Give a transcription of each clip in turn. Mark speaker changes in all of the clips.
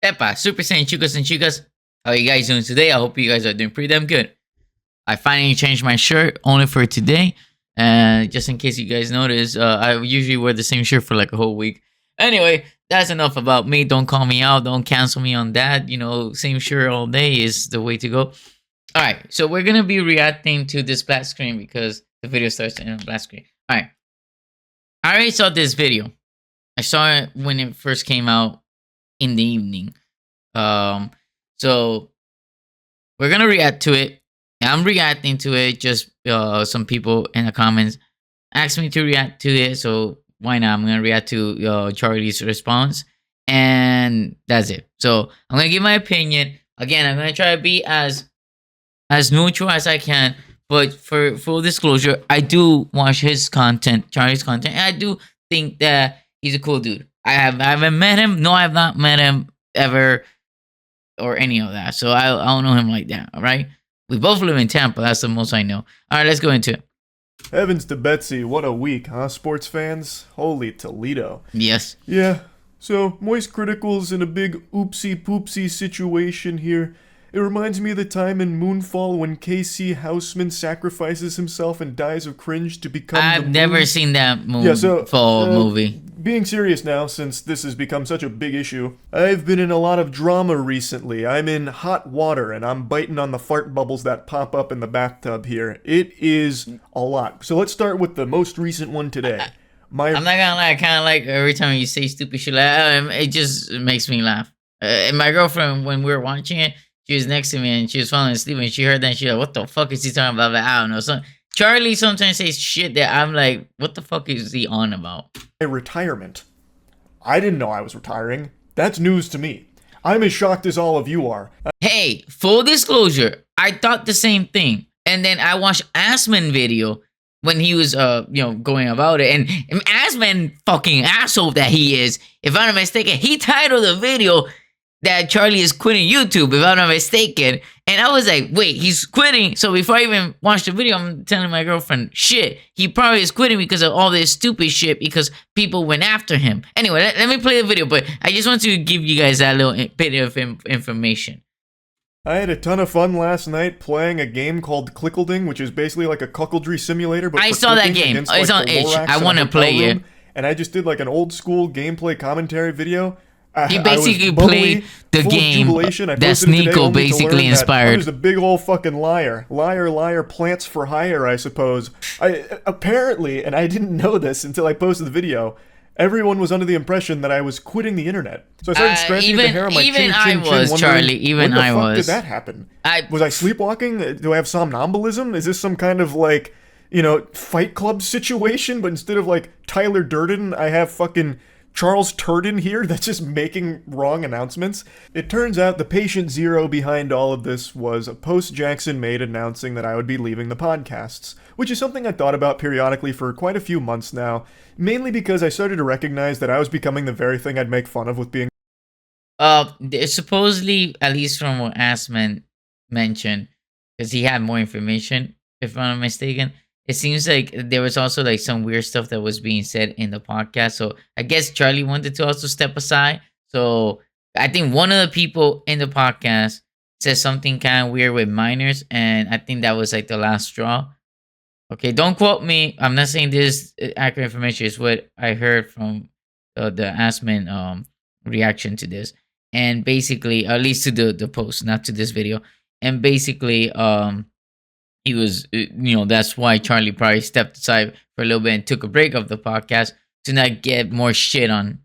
Speaker 1: Epa, Super Saiyan chicos and chicas. How are you guys doing today? I hope you guys are doing pretty damn good. I finally changed my shirt only for today. And just in case you guys notice, I usually wear the same shirt for like a whole week. Anyway, that's enough about me. Don't call me out. Don't cancel me on that. You know, same shirt all day is the way to go. All right, so we're going to be reacting to this black screen because the video starts in a black screen. All right. I already saw this video. I saw it when it first came out in the evening. So we're going to react to it. I'm reacting to it. Just some people in the comments asked me to react to it. So why not? I'm going to react to Charlie's response. And that's it. So I'm going to give my opinion. Again, I'm going to try to be as neutral as I can. But for full disclosure, I do watch his content, Charlie's content. And I do think that he's a cool dude. I haven't met him. No, I have not met him ever or any of that. So I don't know him like that. All right. We both live in Tampa. That's the most I know. All right, let's go into it.
Speaker 2: Heavens to Betsy, what a week, huh, sports fans? Holy Toledo.
Speaker 1: Yes.
Speaker 2: Yeah, so MoistCritikal in a big oopsie-poopsie situation here. It reminds me of the time in Moonfall when Casey Houseman sacrifices himself and dies of cringe to become
Speaker 1: I've never seen that
Speaker 2: Moonfall
Speaker 1: movie.
Speaker 2: Being serious now, since this has become such a big issue, I've been in a lot of drama recently. I'm in hot water, and I'm biting on the fart bubbles that pop up in the bathtub here. It is a lot. So let's start with the most recent one today.
Speaker 1: I'm not gonna lie, I kind of like every time you say stupid shit, it just makes me laugh. And my girlfriend, when we were watching it, she was next to me, and she was falling asleep, and she heard that, and she was like, what the fuck is he talking about? I don't know. So Charlie sometimes says shit that I'm like, what the fuck is he on about?
Speaker 2: Retirement. I didn't know I was retiring. That's news to me. I'm as shocked as all of you are.
Speaker 1: Hey, full disclosure, I thought the same thing. And then I watched Assman video when he was, going about it. And Assman, fucking asshole that he is, if I'm not mistaken, he titled the video that Charlie is quitting YouTube, if I'm not mistaken. And I was like, wait, he's quitting. So before I even watched the video, I'm telling my girlfriend, shit, he probably is quitting because of all this stupid shit because people went after him. Anyway, let me play the video, but I just want to give you guys that little bit of information.
Speaker 2: I had a ton of fun last night playing a game called Clickleding, which is basically like a cuckoldry simulator. But
Speaker 1: I saw that game. It's on itch. I want to play it.
Speaker 2: And I just did like an old school gameplay commentary video.
Speaker 1: He basically played the game that Sneeko basically inspired.
Speaker 2: I was a big old fucking liar. Liar, plants for hire, I suppose. Apparently, and I didn't know this until I posted the video, everyone was under the impression that I was quitting the internet. So I started scratching the hair on my chin,
Speaker 1: Charlie. Even I was.
Speaker 2: When the fuck did that happen? Was I sleepwalking? Do I have somnambulism? Is this some kind of like, Fight Club situation? But instead of like Tyler Durden, I have fucking Charles Turden here that's just making wrong announcements. It turns out the patient zero behind all of this was a post Jackson made announcing that I would be leaving the podcasts, which is something I thought about periodically for quite a few months now, mainly because I started to recognize that I was becoming the very thing I'd make fun of with being
Speaker 1: supposedly, at least from what Assman mentioned, because he had more information, if I'm not mistaken, it seems like there was also like some weird stuff that was being said in the podcast. So I guess Charlie wanted to also step aside. So I think one of the people in the podcast said something kind of weird with minors. And I think that was like the last straw. Okay, don't quote me. I'm not saying this accurate information. It's what I heard from the Assman reaction to this. And basically, at least to the post, not to this video. And basically, he was, that's why Charlie probably stepped aside for a little bit and took a break of the podcast to not get more shit on,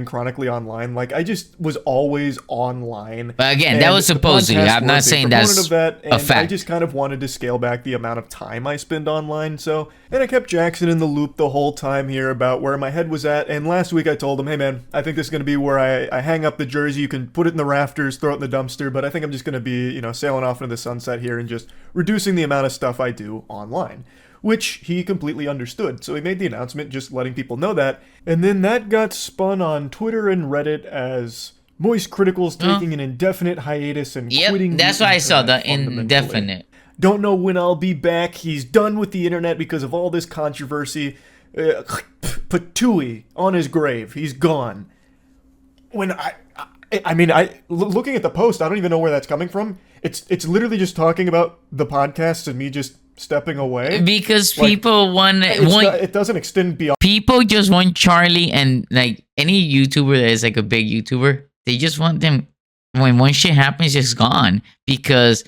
Speaker 2: chronically online. Like, I just was always online.
Speaker 1: But again, that was supposedly. I'm not saying that's a fact.
Speaker 2: I just kind of wanted to scale back the amount of time I spend online. And I kept Jackson in the loop the whole time here about where my head was at. And last week I told him, hey man, I think this is going to be where I hang up the jersey. You can put it in the rafters, throw it in the dumpster. But I think I'm just going to be, sailing off into the sunset here and just reducing the amount of stuff I do online. Which he completely understood. So he made the announcement just letting people know that. And then that got spun on Twitter and Reddit as MoistCritikal taking an indefinite hiatus and quitting.
Speaker 1: That's why I saw the indefinite.
Speaker 2: Don't know when I'll be back. He's done with the internet because of all this controversy. Patooey on his grave. He's gone. when I mean, looking at the post, I don't even know where that's coming from. It's literally just talking about the podcast and me just stepping away.
Speaker 1: Because
Speaker 2: Like,
Speaker 1: people
Speaker 2: it doesn't extend beyond.
Speaker 1: people just want Charlie, and like any YouTuber that is like a big YouTuber, they just want them when one shit happens, just gone because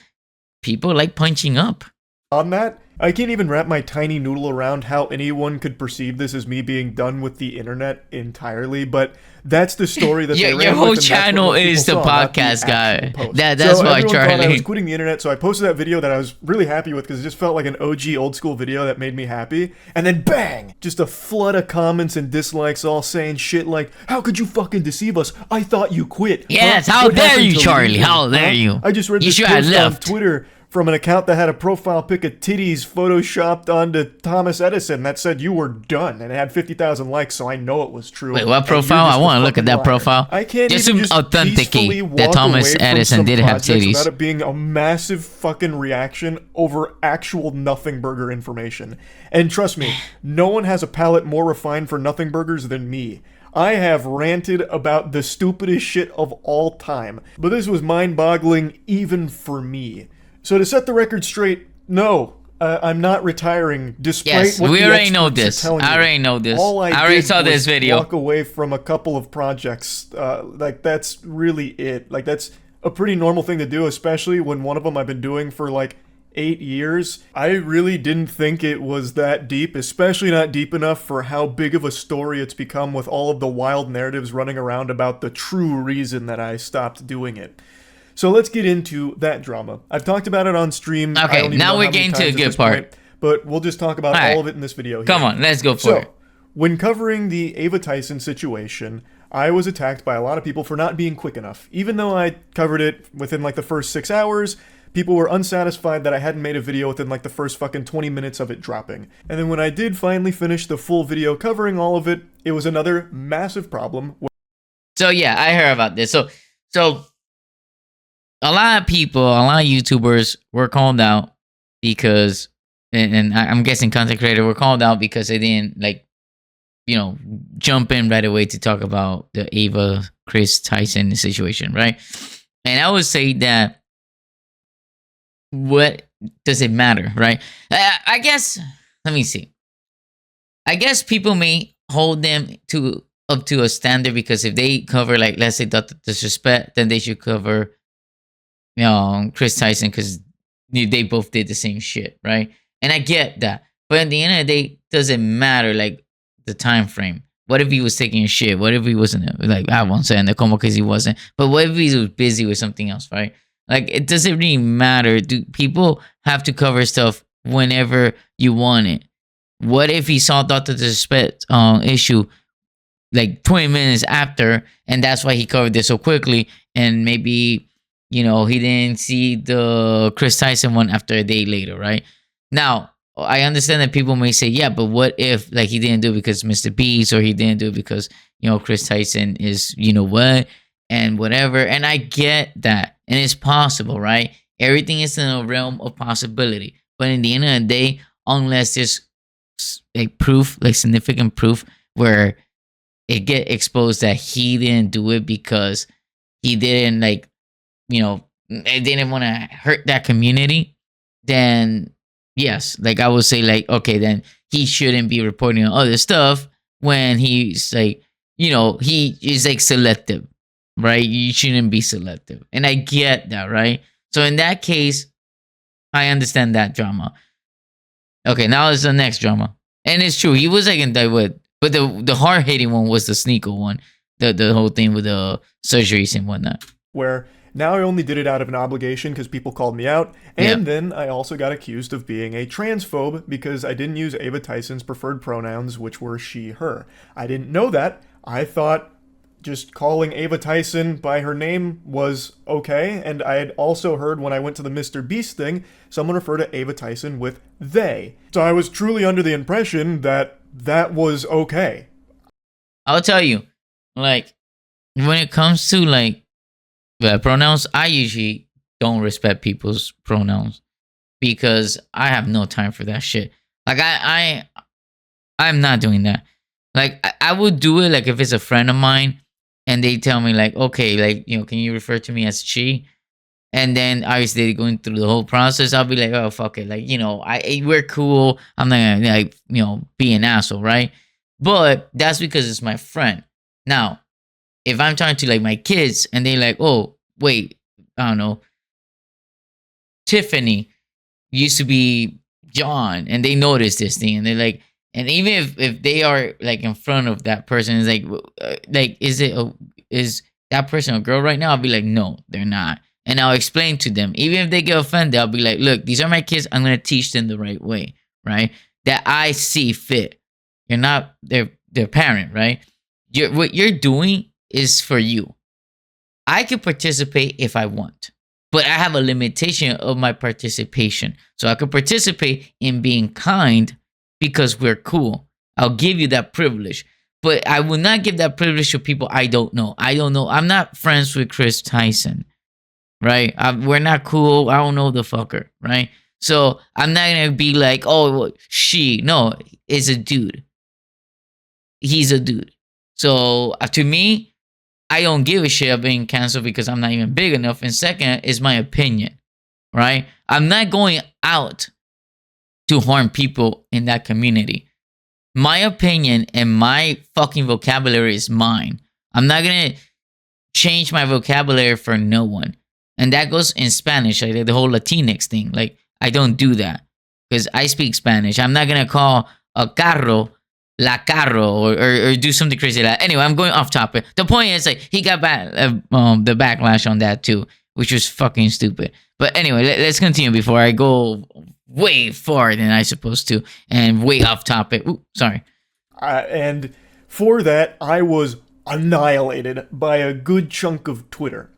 Speaker 1: people like punching up.
Speaker 2: On that, I can't even wrap my tiny noodle around how anyone could perceive this as me being done with the internet entirely, but that's the story that they ran
Speaker 1: Your
Speaker 2: with,
Speaker 1: whole
Speaker 2: and that's what
Speaker 1: channel
Speaker 2: most
Speaker 1: is the
Speaker 2: people saw, not the
Speaker 1: podcast guy.
Speaker 2: actual post.
Speaker 1: That's
Speaker 2: so
Speaker 1: why
Speaker 2: everyone thought I was
Speaker 1: Charlie.
Speaker 2: quitting the internet, so I posted that video that I was really happy with because it just felt like an OG old school video that made me happy. And then bang! Just a flood of comments and dislikes all saying shit like, how could you fucking deceive us? I thought you quit.
Speaker 1: Yes,
Speaker 2: Huh?
Speaker 1: how
Speaker 2: What
Speaker 1: dare
Speaker 2: happened
Speaker 1: you,
Speaker 2: to
Speaker 1: Charlie?
Speaker 2: leaving?
Speaker 1: How dare you?
Speaker 2: I just read
Speaker 1: You
Speaker 2: this
Speaker 1: should have
Speaker 2: post on
Speaker 1: left.
Speaker 2: Twitter from an account that had a profile pic of titties photoshopped onto Thomas Edison that said you were done, and it had 50,000 likes, so I know it was true.
Speaker 1: Wait, what
Speaker 2: And you're
Speaker 1: profile?
Speaker 2: just
Speaker 1: I
Speaker 2: a
Speaker 1: want to look
Speaker 2: fucking
Speaker 1: at that
Speaker 2: liar.
Speaker 1: profile.
Speaker 2: I can't
Speaker 1: Just
Speaker 2: even
Speaker 1: to authenticate
Speaker 2: peacefully
Speaker 1: that
Speaker 2: walk
Speaker 1: Thomas
Speaker 2: away from
Speaker 1: Edison
Speaker 2: some
Speaker 1: did have
Speaker 2: projects
Speaker 1: titties.
Speaker 2: without it being a massive fucking reaction over actual nothing burger information. And trust me, no one has a palate more refined for nothing burgers than me. I have ranted about the stupidest shit of all time, but this was mind-boggling even for me. So to set the record straight, no, I'm not retiring. Despite
Speaker 1: Yes,
Speaker 2: what
Speaker 1: we
Speaker 2: the
Speaker 1: already know
Speaker 2: experts are
Speaker 1: this.
Speaker 2: telling
Speaker 1: I
Speaker 2: me.
Speaker 1: already know this.
Speaker 2: All I
Speaker 1: already
Speaker 2: did
Speaker 1: saw
Speaker 2: was
Speaker 1: this video.
Speaker 2: walk away from a couple of projects. Like that's really it. Like that's a pretty normal thing to do, especially when one of them I've been doing for like 8 years. I really didn't think it was that deep, especially not deep enough for how big of a story it's become with all of the wild narratives running around about the true reason that I stopped doing it. So let's get into that drama. I've talked about it on stream. I
Speaker 1: Okay,
Speaker 2: don't even
Speaker 1: now
Speaker 2: know
Speaker 1: we're
Speaker 2: how many
Speaker 1: getting to a
Speaker 2: times at
Speaker 1: good
Speaker 2: this
Speaker 1: part.
Speaker 2: point, but we'll just talk about
Speaker 1: Alright.
Speaker 2: all of it in this video here.
Speaker 1: Come on, let's go for
Speaker 2: So,
Speaker 1: it.
Speaker 2: when covering the Ava Tyson situation, I was attacked by a lot of people for not being quick enough. Even though I covered it within like the first 6 hours, people were unsatisfied that I hadn't made a video within like the first fucking 20 minutes of it dropping. And then when I did finally finish the full video covering all of it, it was another massive problem.
Speaker 1: So yeah, I heard about this. So a lot of people, a lot of YouTubers were called out because, and I'm guessing content creators were called out because they didn't like, jump in right away to talk about the Ava Chris Tyson situation, right? And I would say that what does it matter, right? I guess let me see. I guess people may hold them up to a standard because if they cover like let's say Dr. Disrespect, then they should cover Chris Tyson because they both did the same shit, right? And I get that, but at the end of the day, doesn't matter like the time frame. What if he was taking a shit? What if he wasn't like I won't say in the coma because he wasn't, but what if he was busy with something else, right? Like it doesn't really matter. Do people have to cover stuff whenever you want it? What if he saw Dr. Disrespect issue like 20 minutes after, and that's why he covered this so quickly, and maybe he didn't see the Chris Tyson one after a day later, right? Now, I understand that people may say, yeah, but what if like he didn't do it because Mr. Beast, or he didn't do it because Chris Tyson is what and whatever, and I get that, and it's possible, right? Everything is in a realm of possibility, but in the end of the day, unless there's like proof, like significant proof, where it get exposed that he didn't do it because he didn't like they didn't want to hurt that community, then yes, like I would say like, okay, then he shouldn't be reporting on other stuff when he's like, he is like selective, right? You shouldn't be selective. And I get that, right? So in that case, I understand that drama. Okay, now it's the next drama. And it's true, he was like in with, but the hard hitting one was the Sneeko one. The whole thing with the surgeries and whatnot.
Speaker 2: Where now I only did it out of an obligation because people called me out, and then I also got accused of being a transphobe because I didn't use Ava Tyson's preferred pronouns, which were she, her. I didn't know that. I thought just calling Ava Tyson by her name was okay, and I had also heard when I went to the Mr. Beast thing, someone refer to Ava Tyson with they. So I was truly under the impression that that was okay.
Speaker 1: I'll tell you, like, when it comes to like pronouns, I usually don't respect people's pronouns because I have no time for that shit. Like I'm not doing that. Like I would do it like if it's a friend of mine and they tell me like, okay, like, can you refer to me as she? And then obviously going through the whole process, I'll be like, oh fuck it, like, we're cool. I'm not gonna like, be an asshole, right? But that's because it's my friend. Now, if I'm talking to like my kids and they like, oh wait, I don't know, Tiffany used to be John, and they notice this thing, and they're like, and even if they are like in front of that person, it's like, is that person a girl right now? I'll be like, no, they're not, and I'll explain to them. Even if they get offended, I'll be like, look, these are my kids. I'm gonna teach them the right way, right? That I see fit. You're not their parent, right? What you're doing is for you. I can participate if I want, but I have a limitation of my participation. So I could participate in being kind because we're cool. I'll give you that privilege, but I will not give that privilege to people I don't know. I don't know. I'm not friends with Chris Tyson, right? We're not cool. I don't know the fucker, right? So I'm not going to be like, oh, well, she. No, it's a dude. He's a dude. So to me, I don't give a shit of being canceled because I'm not even big enough. And second is my opinion, right? I'm not going out to harm people in that community. My opinion and my fucking vocabulary is mine. I'm not going to change my vocabulary for no one. And that goes in Spanish, like the whole Latinx thing. Like, I don't do that because I speak Spanish. I'm not going to call a carro La Carro or do something crazy like that. Anyway, I'm going off topic. The point is, like, he got the backlash on that too, which was fucking stupid. But anyway, let's continue before I go way far than I supposed to and way off topic. Ooh, sorry.
Speaker 2: And for that, I was annihilated by a good chunk of Twitter.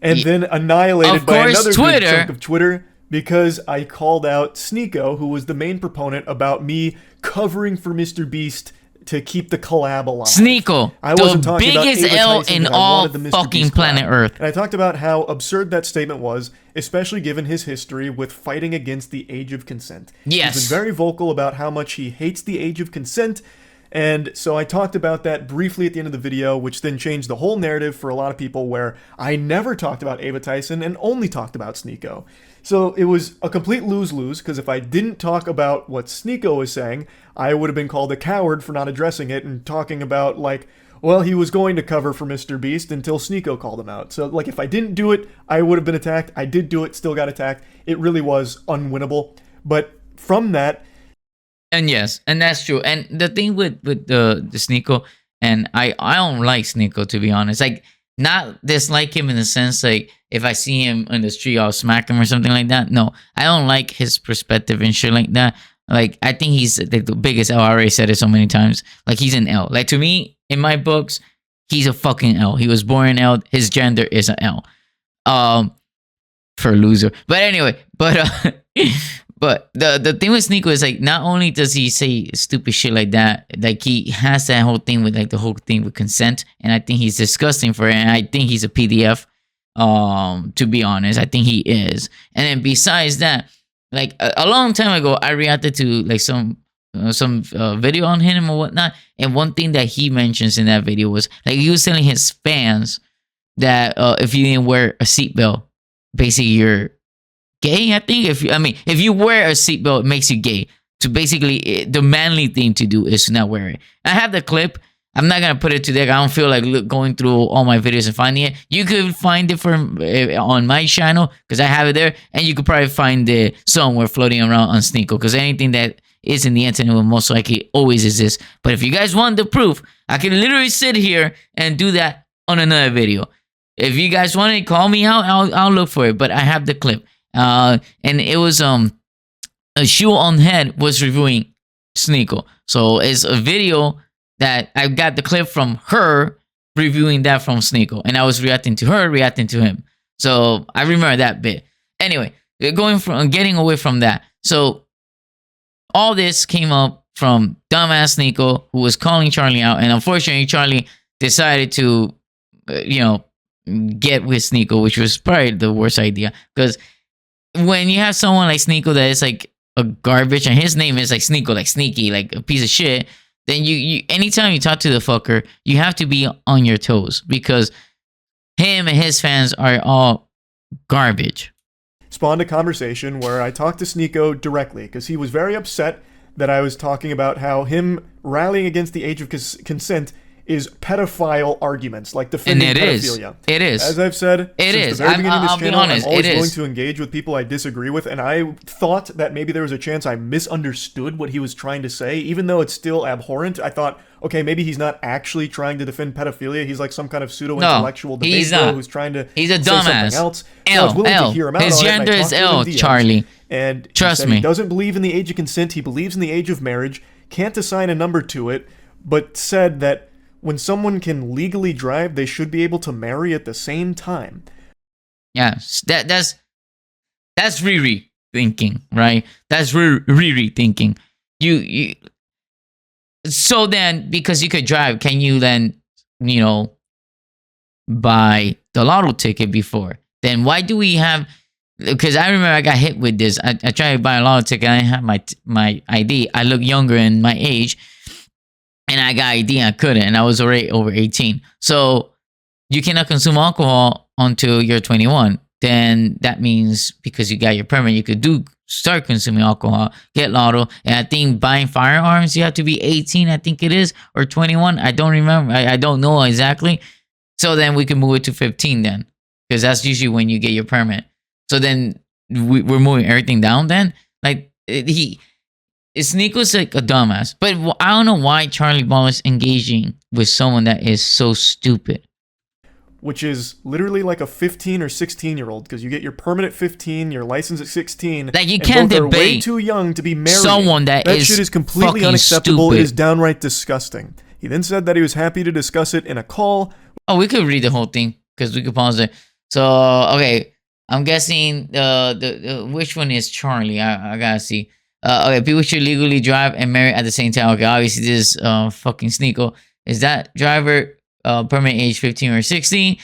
Speaker 2: And then annihilated by another good chunk of Twitter because I called out Sneeko, who was the main proponent about me covering for Mr. Beast to keep the collab alive.
Speaker 1: Sneeko, the biggest L in all fucking planet Earth.
Speaker 2: And I talked about how absurd that statement was, especially given his history with fighting against the age of consent.
Speaker 1: Yes.
Speaker 2: He's been very vocal about how much he hates the age of consent. And so I talked about that briefly at the end of the video, which then changed the whole narrative for a lot of people where I never talked about Ava Tyson and only talked about Sneeko. So it was a complete lose-lose, because if I didn't talk about what Sneeko was saying, I would have been called a coward for not addressing it and talking about, like, well, he was going to cover for Mr. Beast until Sneeko called him out. So, like, if I didn't do it, I would have been attacked. I did do it, still got attacked. It really was unwinnable. But from that...
Speaker 1: And yes, and that's true. And the thing with the Sneeko, and I don't like Sneeko, to be honest. Like, not dislike him in the sense, like, if I see him in the street, I'll smack him or something like that. No, I don't like his perspective and shit like that. Like, I think he's like the biggest L. I already said it so many times. Like, he's an L. Like, to me, in my books, he's a fucking L. He was born an L. His gender is an L. For a loser. But anyway, but the thing with Sneeko is, like, not only does he say stupid shit like that, like, he has that whole thing with, like, the whole thing with consent, and I think he's disgusting for it, and I think he's a PDF. To be honest, I think he is. And then besides that, like, a long time ago, I reacted to, like, some video on him or whatnot, and one thing that he mentions in that video was, like, he was telling his fans that if you didn't wear a seatbelt, basically you're gay. I think if you wear a seatbelt, it makes you gay. So basically, the manly thing to do is to not wear it. I have the clip. I'm not gonna put it today. I don't feel like going through all my videos and finding it. You could find it on my channel because I have it there, and you could probably find it somewhere floating around on Sneeko, because anything that is in the internet will most likely always exist. But if you guys want the proof, I can literally sit here and do that on another video. If you guys want to call me out, I'll look for it. But I have the clip, and it was a Shoe on Head was reviewing Sneeko, so it's a video that I got the clip from her reviewing that from Sneeko, and I was reacting to her, reacting to him. So I remember that bit. Anyway, getting away from that. So all this came up from dumbass Sneeko, who was calling Charlie out, and unfortunately Charlie decided to, get with Sneeko, which was probably the worst idea, because when you have someone like Sneeko that is like a garbage, and his name is like Sneeko, like sneaky, like a piece of shit, then you anytime you talk to the fucker, you have to be on your toes because him and his fans are all garbage.
Speaker 2: Spawned a conversation where I talked to Sneeko directly because he was very upset that I was talking about how him rallying against the age of consent is pedophile arguments, like defending pedophilia.
Speaker 1: It is.
Speaker 2: As I've said, since the very beginning of this channel, I'm always willing to engage with people I disagree with, and I thought that maybe there was a chance I misunderstood what he was trying to say, even though it's still abhorrent. I thought, okay, maybe he's not actually trying to defend pedophilia. He's like some kind of pseudo-intellectual debate bro who's trying to
Speaker 1: he's a
Speaker 2: say
Speaker 1: dumbass.
Speaker 2: something else. So I was willing to hear him out
Speaker 1: His
Speaker 2: on
Speaker 1: gender
Speaker 2: it,
Speaker 1: is L, Charlie.
Speaker 2: And
Speaker 1: trust me,
Speaker 2: he doesn't believe in the age of consent. He believes in the age of marriage. Can't assign a number to it, but said that when someone can legally drive, they should be able to marry at the same time.
Speaker 1: Yes, that's Riri thinking, right? That's Riri thinking. You. So then, because you could drive, can you then, buy the lotto ticket before? Then why do we have? Because I remember I got hit with this. I tried to buy a lotto ticket. I didn't have my ID. I look younger in my age. And I got ID, I couldn't, and I was already over 18. So you cannot consume alcohol until you're 21. Then that means because you got your permit, you could start consuming alcohol, get lotto. And I think buying firearms, you have to be 18, I think it is, or 21. I don't remember. I don't know exactly. So then we can move it to 15 then, because that's usually when you get your permit. So then we're moving everything down then. Like Sneako's like a dumbass, but I don't know why Charlie Ball is engaging with someone that is so stupid.
Speaker 2: Which is literally like a 15 or 16-year-old, because you get your permit at 15, your license at 16.
Speaker 1: Like you can't debate
Speaker 2: way too young to be married.
Speaker 1: Someone that
Speaker 2: shit is completely unacceptable.
Speaker 1: Stupid.
Speaker 2: It is downright disgusting. He then said that he was happy to discuss it in a call.
Speaker 1: Oh, we could read the whole thing because we could pause it. So okay, I'm guessing the which one is Charlie? I gotta see. Okay, people should legally drive and marry at the same time. Okay, obviously this fucking Sneeko. Is that driver permit age 15 or 16?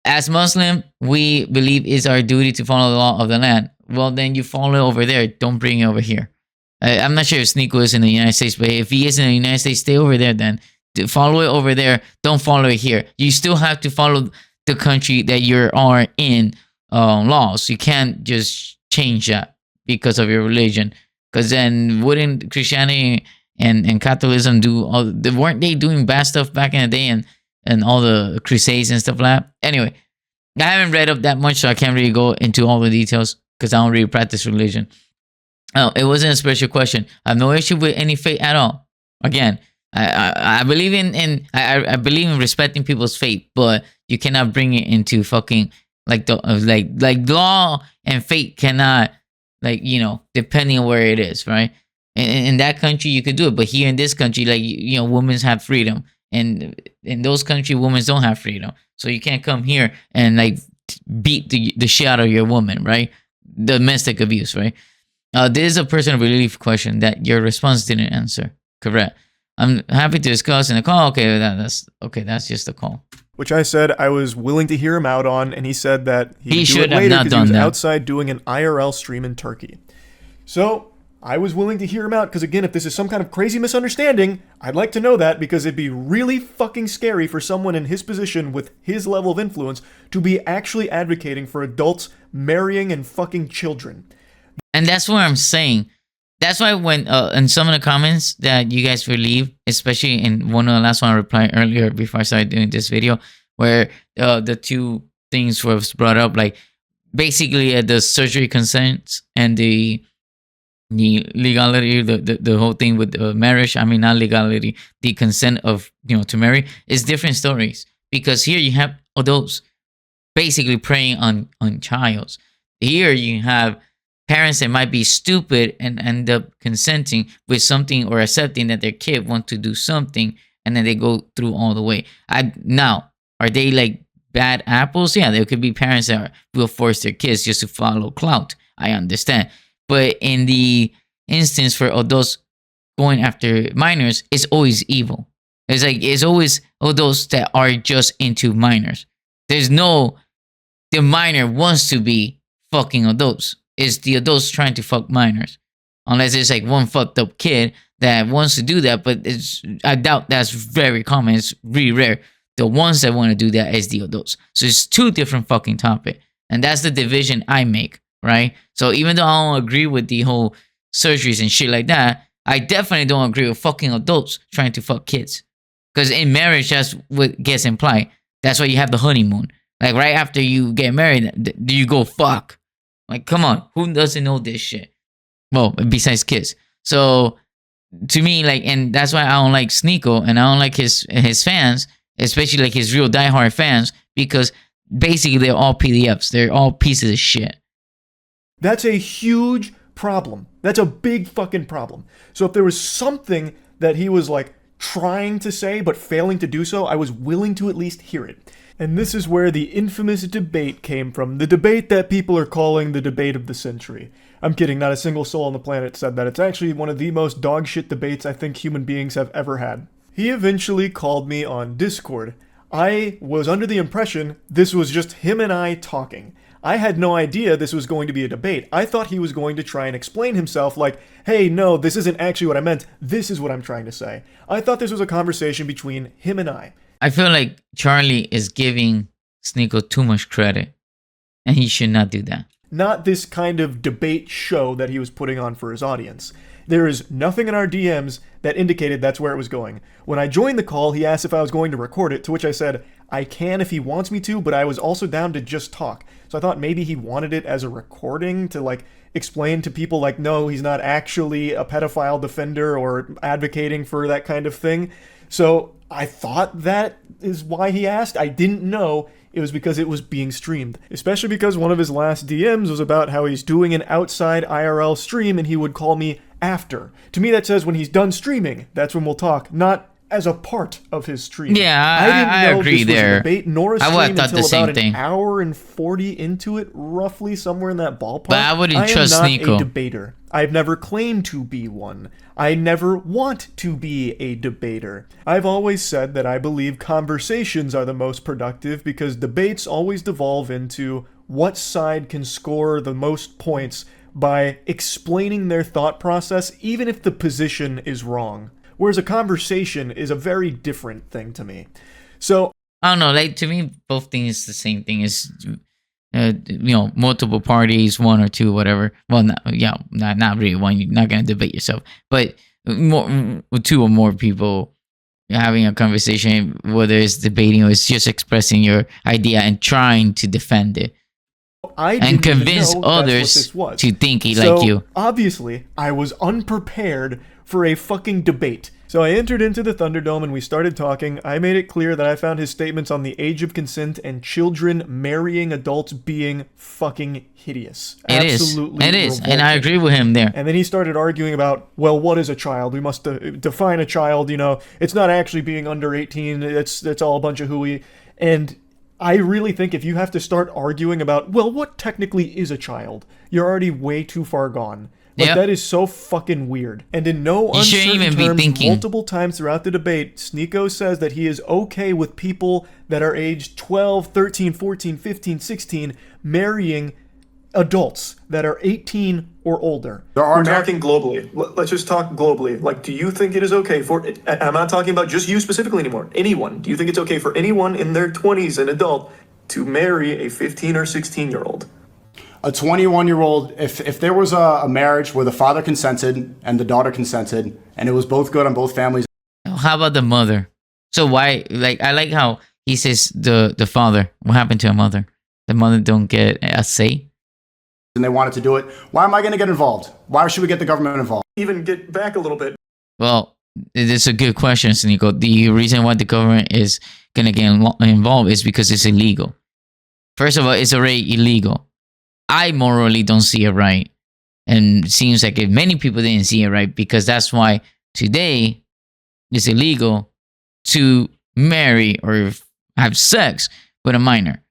Speaker 1: As Muslim, we believe it's our duty to follow the law of the land. Well, then you follow it over there. Don't bring it over here. I'm not sure if Sneeko is in the United States, but if he is in the United States, stay over there then. Follow it over there. Don't follow it here. You still have to follow the country that you are in laws. You can't just change that because of your religion. Because then wouldn't Christianity and Catholicism weren't they doing bad stuff back in the day and all the crusades and stuff like that? Anyway, I haven't read up that much, so I can't really go into all the details because I don't really practice religion. Oh, it wasn't a special question. I have no issue with any faith at all. Again, I believe I believe in respecting people's faith, but you cannot bring it into fucking like law and faith cannot. Depending on where it is, right? In that country, you could do it. But here in this country, women have freedom. And in those countries, women don't have freedom. So you can't come here and, beat the shit out of your woman, right? Domestic abuse, right? This is a personal relief question that your response didn't answer. Correct. I'm happy to discuss in the call. Okay, that's just a call.
Speaker 2: Which I said I was willing to hear him out on, and he said that he
Speaker 1: should
Speaker 2: do it later because he was
Speaker 1: that.
Speaker 2: outside doing an IRL stream in Turkey. So I was willing to hear him out because, again, if this is some kind of crazy misunderstanding, I'd like to know that because it'd be really fucking scary for someone in his position with his level of influence to be actually advocating for adults marrying and fucking children.
Speaker 1: And that's what I'm saying. That's why when in some of the comments that you guys leave, especially in one of the last one I replied earlier before I started doing this video, where the two things was brought up, like basically the surgery consents and the legality, the whole thing with marriage. I mean, not legality, the consent of to marry is different stories because here you have adults basically preying on childs. Here you have parents that might be stupid and end up consenting with something or accepting that their kid wants to do something, and then they go through all the way. Now, are they like bad apples? Yeah, there could be parents that will force their kids just to follow clout. I understand. But in the instance for adults going after minors, it's always evil. It's always adults that are just into minors. There's no, the minor wants to be fucking adults. It's the adults trying to fuck minors. Unless it's like one fucked up kid that wants to do that, but I doubt that's very common. It's really rare. The ones that want to do that is the adults. So it's two different fucking topic, and that's the division I make, right? So even though I don't agree with the whole surgeries and shit like that, I definitely don't agree with fucking adults trying to fuck kids. Because in marriage, that's what gets implied. That's why you have the honeymoon. Like right after you get married, do you go fuck? Like, come on, who doesn't know this shit? Well, besides kids. So to me, like, and that's why I don't like Sneeko and I don't like his fans, especially like his real diehard fans, because basically they're all PDFs. They're all pieces of shit.
Speaker 2: That's a huge problem. That's a big fucking problem. So if there was something that he was like trying to say but failing to do so, I was willing to at least hear it. And this is where the infamous debate came from. The debate that people are calling the debate of the century. I'm kidding, not a single soul on the planet said that. It's actually one of the most dogshit debates I think human beings have ever had. He eventually called me on Discord. I was under the impression this was just him and I talking. I had no idea this was going to be a debate. I thought he was going to try and explain himself like, hey, no, this isn't actually what I meant. This is what I'm trying to say. I thought this was a conversation between him and I.
Speaker 1: I feel like Charlie is giving Sneeko too much credit, and he should not do that.
Speaker 2: Not this kind of debate show that he was putting on for his audience. There is nothing in our DMs that indicated that's where it was going. When I joined the call, he asked if I was going to record it, to which I said, I can if he wants me to, but I was also down to just talk. So I thought maybe he wanted it as a recording to like explain to people like, no, he's not actually a pedophile defender or advocating for that kind of thing. So I thought that is why he asked. I didn't know it was because it was being streamed. Especially because one of his last DMs was about how he's doing an outside IRL stream and he would call me after. To me that says when he's done streaming, that's when we'll talk, not as a part of his stream.
Speaker 1: Yeah, I agree
Speaker 2: this
Speaker 1: there.
Speaker 2: Was a debate nor a stream
Speaker 1: I thought
Speaker 2: until
Speaker 1: the same
Speaker 2: about
Speaker 1: thing.
Speaker 2: An hour and 40 into it, roughly somewhere in that ballpark.
Speaker 1: But I wouldn't trust
Speaker 2: Sneeko. I am
Speaker 1: Sneeko.
Speaker 2: not a debater. I've never claimed to be one. I never want to be a debater. I've always said that I believe conversations are the most productive because debates always devolve into what side can score the most points by explaining their thought process, even if the position is wrong. Whereas a conversation is a very different thing to me. So
Speaker 1: I don't know. Like to me, both things the same thing. Is multiple parties, one or two, whatever. Well, not really one. You're not gonna debate yourself, but two or more people having a conversation, whether it's debating or it's just expressing your idea and trying to defend it. And convince others to think like you.
Speaker 2: Obviously, I was unprepared for a fucking debate. So I entered into the Thunderdome and we started talking. I made it clear that I found his statements on the age of consent and children marrying adults being fucking hideous.
Speaker 1: It is, and I agree with him there.
Speaker 2: And then he started arguing about, well, what is a child? We must define a child, it's not actually being under 18, it's all a bunch of hooey. And I really think if you have to start arguing about, well, what technically is a child, you're already way too far gone. Like, that is so fucking weird. And in no uncertain terms, multiple times throughout the debate, Sneeko says that he is okay with people that are aged 12, 13, 14, 15, 16 marrying adults that are 18 or older.
Speaker 3: We're talking globally. Let's just talk globally. Like, do you think it is okay for, I'm not talking about just you specifically anymore, anyone. Do you think it's okay for anyone in their 20s, an adult, to marry a 15 or 16-year-old?
Speaker 4: A 21-year-old, if there was a marriage where the father consented and the daughter consented, and it was both good on both families.
Speaker 1: How about the mother? So why, I like how he says the father. What happened to a mother? The mother don't get a say?
Speaker 4: And they wanted to do it. Why am I going to get involved? Why should we get the government involved?
Speaker 3: Even get back a little bit.
Speaker 1: Well, it's a good question, Sneeko. The reason why the government is going to get involved is because it's illegal. First of all, it's already illegal. I morally don't see it right. And it seems like many people didn't see it right because that's why today it's illegal to marry or have sex with a minor.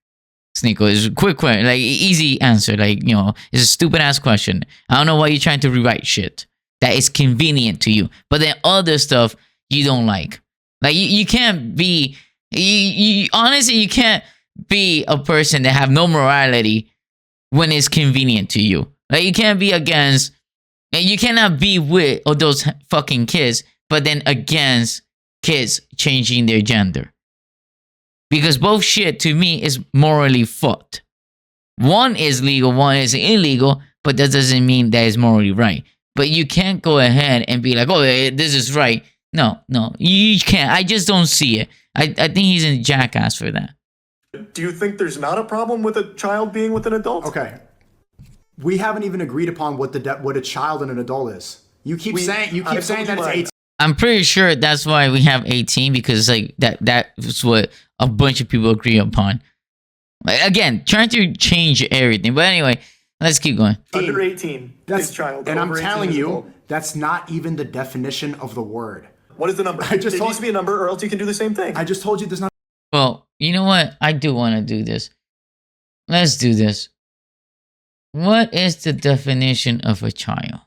Speaker 1: Sneeko, is a quick question, easy answer. It's a stupid ass question. I don't know why you're trying to rewrite shit that is convenient to you, but then other stuff you don't like. You can't be, honestly, you can't be a person that have no morality when it's convenient to you. You can't be against And you cannot be with all those fucking kids, but then against kids changing their gender. Because both shit to me is morally fucked. One is legal, one is illegal, but that doesn't mean that is morally right. But you can't go ahead and be like, oh, this is right. No, you can't. I just don't see it. I think he's a jackass for that.
Speaker 3: Do you think there's not a problem with a child being with an adult?
Speaker 4: Okay. We haven't even agreed upon what a child and an adult is. You keep saying that it's 18.
Speaker 1: I'm pretty sure that's why we have 18, because like that's what a bunch of people agree upon. Like, again, trying to change everything. But anyway, let's keep going.
Speaker 3: Under 18 is child.
Speaker 4: And I'm
Speaker 3: Over 18
Speaker 4: telling
Speaker 3: is
Speaker 4: you,
Speaker 3: adult.
Speaker 4: that's not even the definition of the word.
Speaker 3: What is the number?
Speaker 4: I just
Speaker 3: it
Speaker 4: told-
Speaker 3: needs to be a number, or else you can do the same thing.
Speaker 4: I just told you there's not.
Speaker 1: Well, you know what? I do want to do this. Let's do this. What is the definition of a child?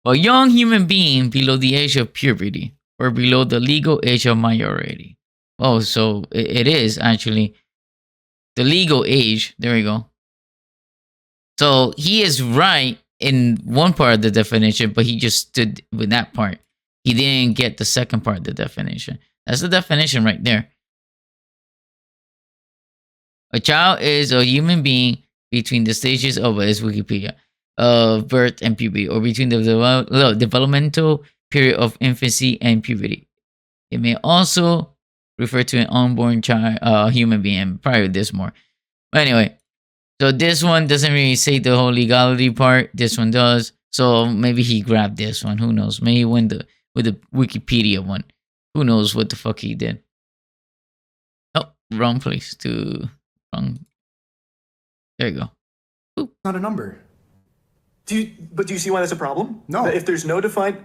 Speaker 1: A young human being below the age of puberty or below the legal age of majority. Oh, so it is actually the legal age. There we go. So he is right in one part of the definition, but he just stood with that part. He didn't get the second part of the definition. That's the definition right there. A child is a human being between the stages of his Wikipedia of birth and puberty, or between the developmental period of infancy and puberty. It may also refer to an unborn child, human being. Probably this more. But anyway, so this one doesn't really say the whole legality part. This one does. So maybe he grabbed this one. Who knows? Maybe he went with the Wikipedia one. Who knows what the fuck he did? Oh, wrong place to wrong. There you go.
Speaker 4: It's not a number.
Speaker 3: Do you see why that's a problem?
Speaker 4: No.
Speaker 3: If there's no defined...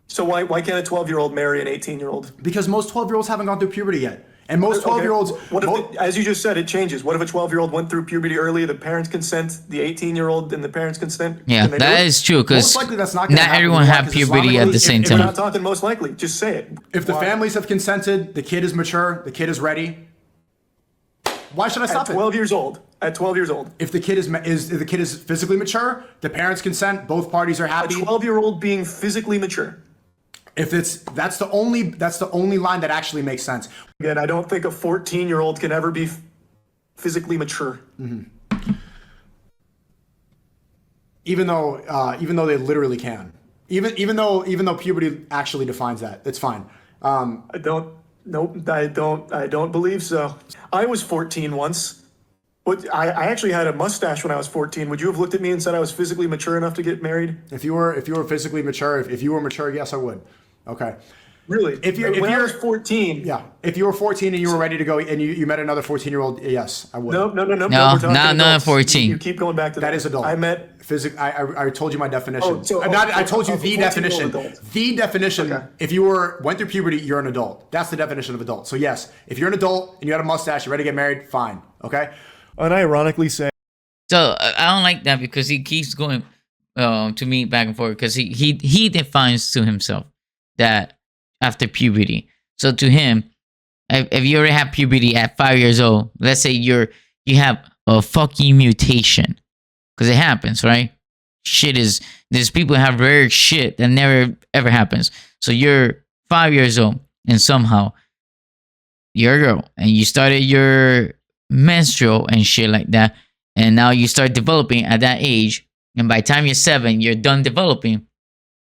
Speaker 3: So why can't a 12-year-old marry an 18-year-old?
Speaker 4: Because most 12-year-olds haven't gone through puberty yet. And most 12-year-olds...
Speaker 3: What if, as you just said, it changes? What if a 12-year-old went through puberty early, the parents consent, the 18-year-old and the parents consent?
Speaker 1: Yeah,
Speaker 3: Can they do
Speaker 1: that
Speaker 3: it?
Speaker 1: is true, because
Speaker 4: Most likely that's not gonna
Speaker 1: not
Speaker 4: happen.
Speaker 1: everyone
Speaker 4: Why?
Speaker 1: have
Speaker 4: 'Cause
Speaker 1: puberty at the
Speaker 4: Islamically,
Speaker 1: same
Speaker 4: if
Speaker 3: We're
Speaker 1: time.
Speaker 3: not talking most likely. Just say it.
Speaker 4: If the
Speaker 3: Why?
Speaker 4: families have consented, the kid is mature, the kid is ready. Why should I
Speaker 3: At
Speaker 4: stop it?
Speaker 3: 12 years old. At 12 years old.
Speaker 4: If the kid if the kid is physically mature, the parents consent, both parties are
Speaker 3: A
Speaker 4: happy.
Speaker 3: 12-year-old being physically mature.
Speaker 4: If that's the only line that actually makes sense.
Speaker 3: Again, I don't think a 14-year-old can ever be physically mature.
Speaker 4: Even though they literally can. Even though puberty actually defines that. It's fine.
Speaker 3: I don't believe so. I was 14 once. But I actually had a mustache when I was 14. Would you have looked at me and said I was physically mature enough to get married?
Speaker 4: If you were physically mature, if you were mature, yes, I would. Okay.
Speaker 3: Really? When I was 14.
Speaker 4: Yeah. If you were 14 and you were ready to go and you met another 14-year-old, yes, I would.
Speaker 3: No.
Speaker 1: No,
Speaker 3: we're talking
Speaker 1: not
Speaker 3: adults.
Speaker 1: 14.
Speaker 3: You keep going back to that.
Speaker 4: That is adult.
Speaker 3: I met...
Speaker 4: I told you my definition.
Speaker 3: I
Speaker 4: I told you the definition.
Speaker 3: adult.
Speaker 4: The definition.
Speaker 3: Okay.
Speaker 4: If you went through puberty, you're an adult. That's the definition of adult. So yes, if you're an adult and you had a mustache, you're ready to get married, fine. Okay.
Speaker 2: Unironically saying,
Speaker 1: So I don't like that, because he keeps going to me back and forth, because he defines to himself that after puberty. So to him, if you already have puberty at 5 years old, let's say you have a fucking mutation, because it happens, right? There's people who have rare shit that never ever happens. So you're 5 years old and somehow you're a girl and you started your menstrual and shit like that, and now you start developing at that age, and by the time you're 7 you're done developing,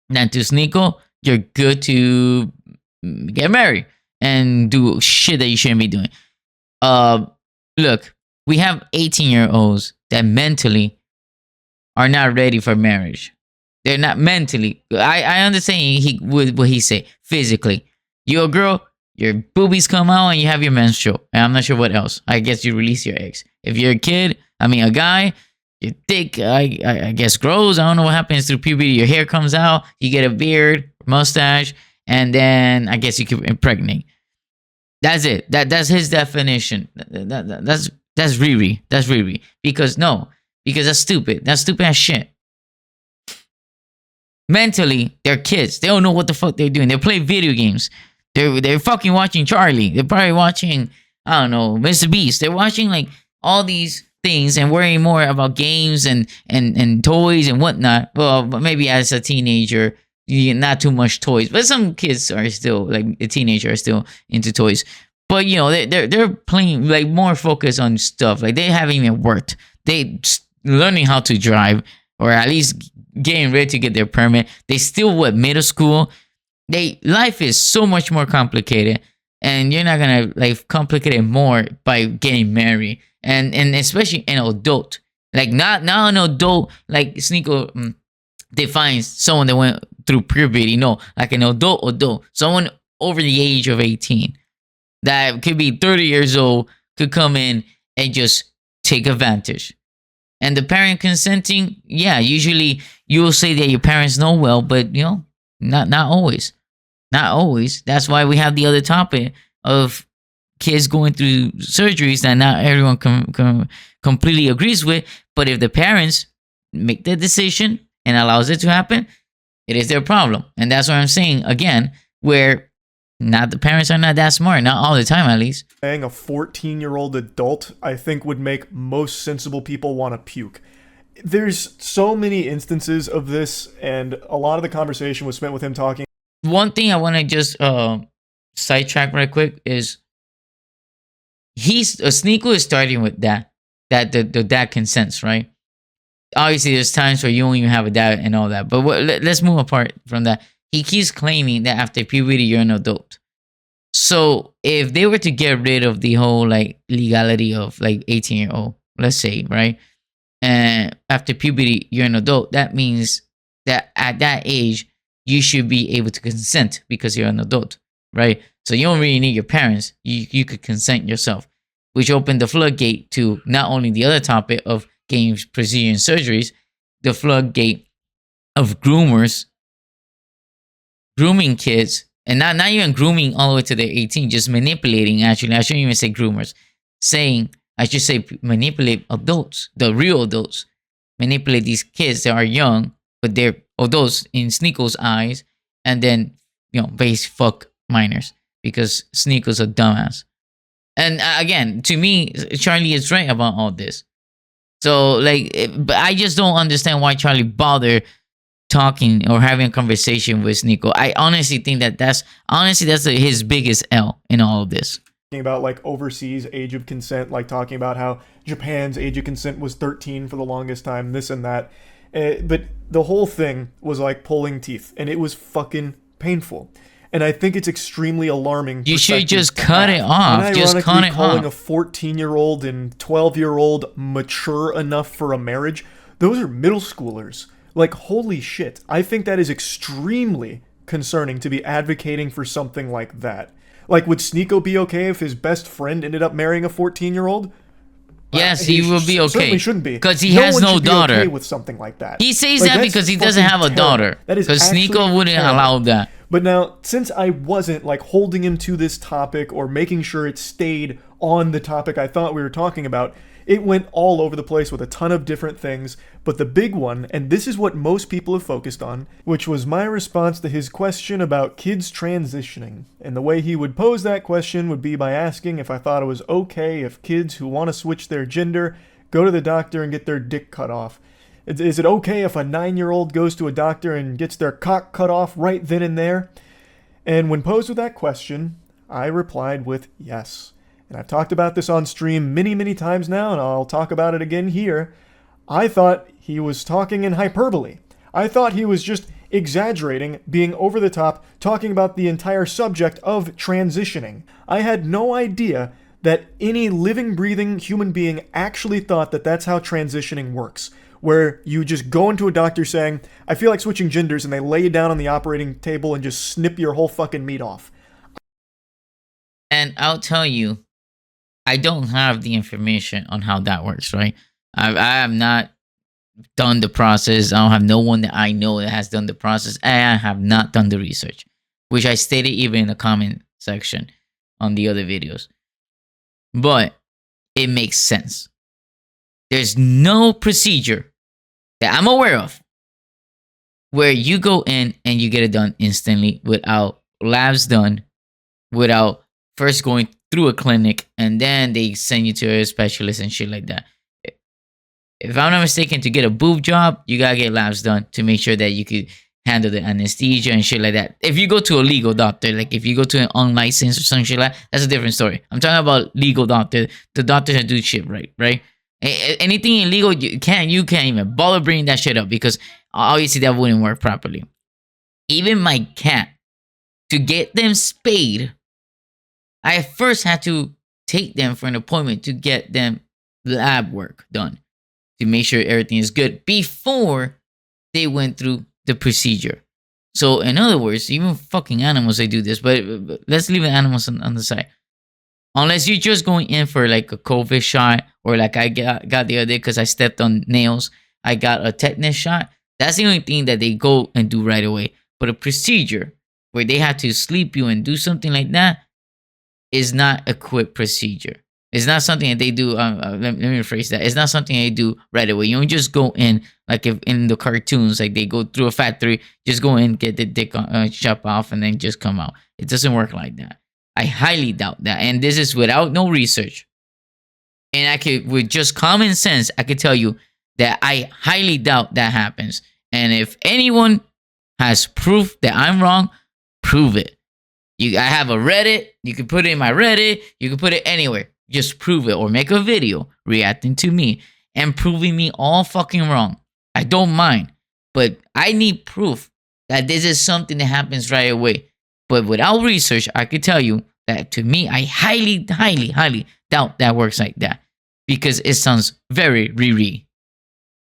Speaker 1: then to sneakle you're good to get married and do shit that you shouldn't be doing. Look, we have 18-year-olds that mentally are not ready for marriage. They're not mentally. I understand what he say. Physically, you're a girl, your boobies come out and you have your menstrual. And I'm not sure what else. I guess you release your eggs. If you're a guy, your dick, I guess, grows. I don't know what happens through puberty. Your hair comes out. You get a beard, mustache, and then I guess you can impregnate. That's it. That's his definition. That's Riri. That's Riri. Because no, because that's stupid. That's stupid as shit. Mentally, they're kids. They don't know what the fuck they're doing. They play video games. They're fucking watching Charlie. They're probably watching, I don't know, Mr. Beast. They're watching like all these things and worrying more about games and toys and whatnot. Well, but maybe as a teenager, not too much toys. But some kids are still, like a teenager, are still into toys. But you know, they're playing like more focused on stuff. Like they haven't even worked. They learning how to drive, or at least getting ready to get their permit. They still middle school. Life is so much more complicated, and you're not gonna like complicate it more by getting married, and especially an adult, like not an adult like Sneeko defines someone that went through puberty. No, like an adult, someone over the age of 18 that could be 30 years old could come in and just take advantage. And the parent consenting, yeah, usually you will say that your parents know well, but you know, not always. Not always. That's why we have the other topic of kids going through surgeries that not everyone completely agrees with. But if the parents make the decision and allows it to happen, it is their problem. And that's what I'm saying again, where not the parents are not that smart, not all the time at least.
Speaker 2: Saying a 14-year-old adult, I think, would make most sensible people want to puke. There's so many instances of this, and a lot of the conversation was spent with him talking.
Speaker 1: One thing I want to just sidetrack right quick is Sneeko is starting with that the dad consents, right? Obviously, there's times where you don't even have a dad and all that, but let's move apart from that. He keeps claiming that after puberty, you're an adult. So if they were to get rid of the whole like legality of like 18-year-old, let's say, right? And after puberty, you're an adult. That means that at that age, you should be able to consent because you're an adult, right? So you don't really need your parents. You could consent yourself, which opened the floodgate to not only the other topic of getting procedure and surgeries, the floodgate of groomers grooming kids, and not even grooming all the way to the 18, just manipulating. Actually, I shouldn't even say groomers. I should say manipulate adults, the real adults. Manipulate these kids that are young, but they're adults in Sneeko's eyes, and then, you know, base fuck minors because Sneeko's a dumbass. And again, to me, Charlie is right about all this. So, but I just don't understand why Charlie bothered talking or having a conversation with Sneeko. I honestly think that's his biggest L in all of this.
Speaker 2: About like overseas age of consent, like talking about how Japan's age of consent was 13 for the longest time, this and that. But the whole thing was like pulling teeth, and it was fucking painful. And I think it's extremely alarming.
Speaker 1: You should just cut it off. Just cut it off.
Speaker 2: Calling a 14-year-old and 12-year-old mature enough for a marriage, those are middle schoolers. Like, holy shit. I think that is extremely concerning to be advocating for something like that. Like, would Sneeko be okay if his best friend ended up marrying a 14-year-old?
Speaker 1: Yes, he will be okay.
Speaker 2: Certainly shouldn't be.
Speaker 1: Because he has no daughter.
Speaker 2: Okay with something like that.
Speaker 1: He says that because he doesn't have a daughter.
Speaker 2: That is
Speaker 1: because Sneeko wouldn't allow that.
Speaker 2: But now, since I wasn't like holding him to this topic or making sure it stayed on the topic I thought we were talking about, it went all over the place with a ton of different things. But the big one, and this is what most people have focused on, which was my response to his question about kids transitioning. And the way he would pose that question would be by asking if I thought it was okay if kids who want to switch their gender go to the doctor and get their dick cut off. Is it okay if a 9-year-old goes to a doctor and gets their cock cut off right then and there? And when posed with that question, I replied with yes. And I've talked about this on stream many, many times now, and I'll talk about it again here. I thought he was talking in hyperbole. I thought he was just exaggerating, being over the top, talking about the entire subject of transitioning. I had no idea that any living, breathing human being actually thought that that's how transitioning works, where you just go into a doctor saying, I feel like switching genders, and they lay you down on the operating table and just snip your whole fucking meat off.
Speaker 1: And I'll tell you, I don't have the information on how that works, right? I have not done the process. I don't have no one that I know that has done the process. And I have not done the research, which I stated even in the comment section on the other videos. But it makes sense. There's no procedure that I'm aware of where you go in and you get it done instantly without labs done, without first going through a clinic and then they send you to a specialist and shit like that. If I'm not mistaken, to get a boob job, you gotta get labs done to make sure that you could handle the anesthesia and shit like that. If you go to a legal doctor, like if you go to an unlicensed or some shit like that, that's a different story. I'm talking about legal doctor, the doctors that do shit right? Anything illegal, you can't even bother bringing that shit up because obviously that wouldn't work properly. Even my cat, to get them spayed, I first had to take them for an appointment to get them lab work done to make sure everything is good before they went through the procedure. So in other words, even fucking animals, they do this, but let's leave the animals on the side. Unless you're just going in for like a COVID shot or like I got the other day because I stepped on nails, I got a tetanus shot. That's the only thing that they go and do right away. But a procedure where they have to sleep you and do something like that is not a quick procedure. It's not something that they do. Let me rephrase that. It's not something they do right away. You don't just go in like if in the cartoons, like they go through a factory, just go in, get the dick chop off, and then just come out. It doesn't work like that. I highly doubt that. And this is without no research. And I could, with just common sense, I could tell you that I highly doubt that happens. And if anyone has proof that I'm wrong, prove it. I have a Reddit. You can put it in my Reddit. You can put it anywhere. Just prove it or make a video reacting to me and proving me all fucking wrong. I don't mind. But I need proof that this is something that happens right away. But without research, I could tell you that to me, I highly, highly, highly doubt that works like that. Because it sounds very Riri.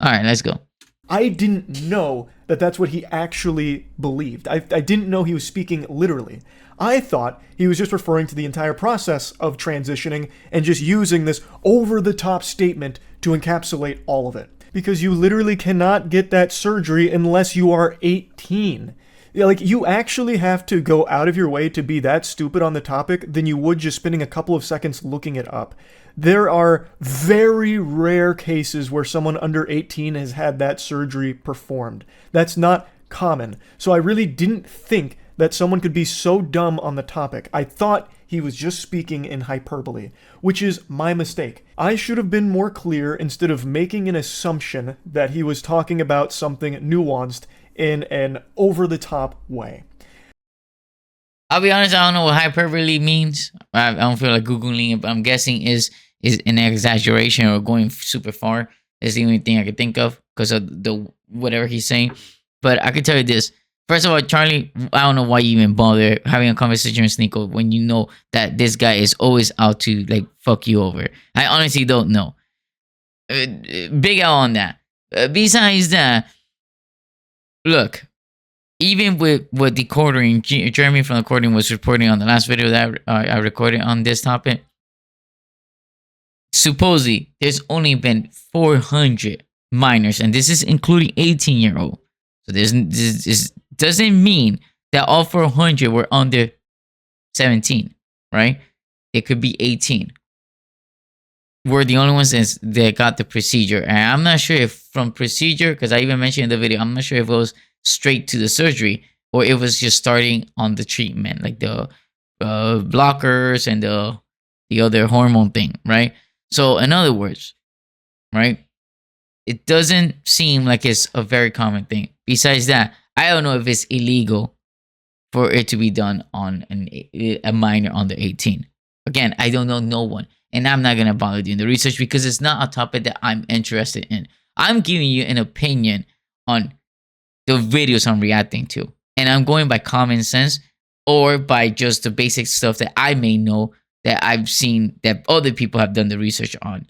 Speaker 1: Alright, let's go.
Speaker 2: I didn't know that that's what he actually believed. I didn't know he was speaking literally. I thought he was just referring to the entire process of transitioning and just using this over-the-top statement to encapsulate all of it. Because you literally cannot get that surgery unless you are 18. Like, you actually have to go out of your way to be that stupid on the topic than you would just spending a couple of seconds looking it up. There are very rare cases where someone under 18 has had that surgery performed. That's not common. So I really didn't think that someone could be so dumb on the topic. I thought he was just speaking in hyperbole, which is my mistake. I should have been more clear instead of making an assumption that he was talking about something nuanced in an over-the-top way.
Speaker 1: I'll be honest, I don't know what hyperbole means. I don't feel like Googling it, but I'm guessing is an exaggeration or going super far. Is the only thing I could think of because of the whatever he's saying. But I could tell you this. First of all, Charlie, I don't know why you even bother having a conversation with Sneeko when you know that this guy is always out to like fuck you over. I honestly don't know. Big L on that. Besides that, look, even with what the quartering, Jeremy from the quartering was reporting on the last video that I recorded on this topic, supposedly there's only been 400 minors, and this is including 18-year-old. So this doesn't mean that all 400 were under 17, right? It could be 18. We're the only ones that got the procedure. And I'm not sure if from procedure, because I even mentioned in the video, I'm not sure if it was straight to the surgery or it was just starting on the treatment, like the blockers and the other hormone thing, right? So in other words, right, it doesn't seem like it's a very common thing. Besides that, I don't know if it's illegal for it to be done on a minor under 18. Again, I don't know no one. And I'm not going to bother doing the research because it's not a topic that I'm interested in. I'm giving you an opinion on the videos I'm reacting to. And I'm going by common sense or by just the basic stuff that I may know that I've seen that other people have done the research on.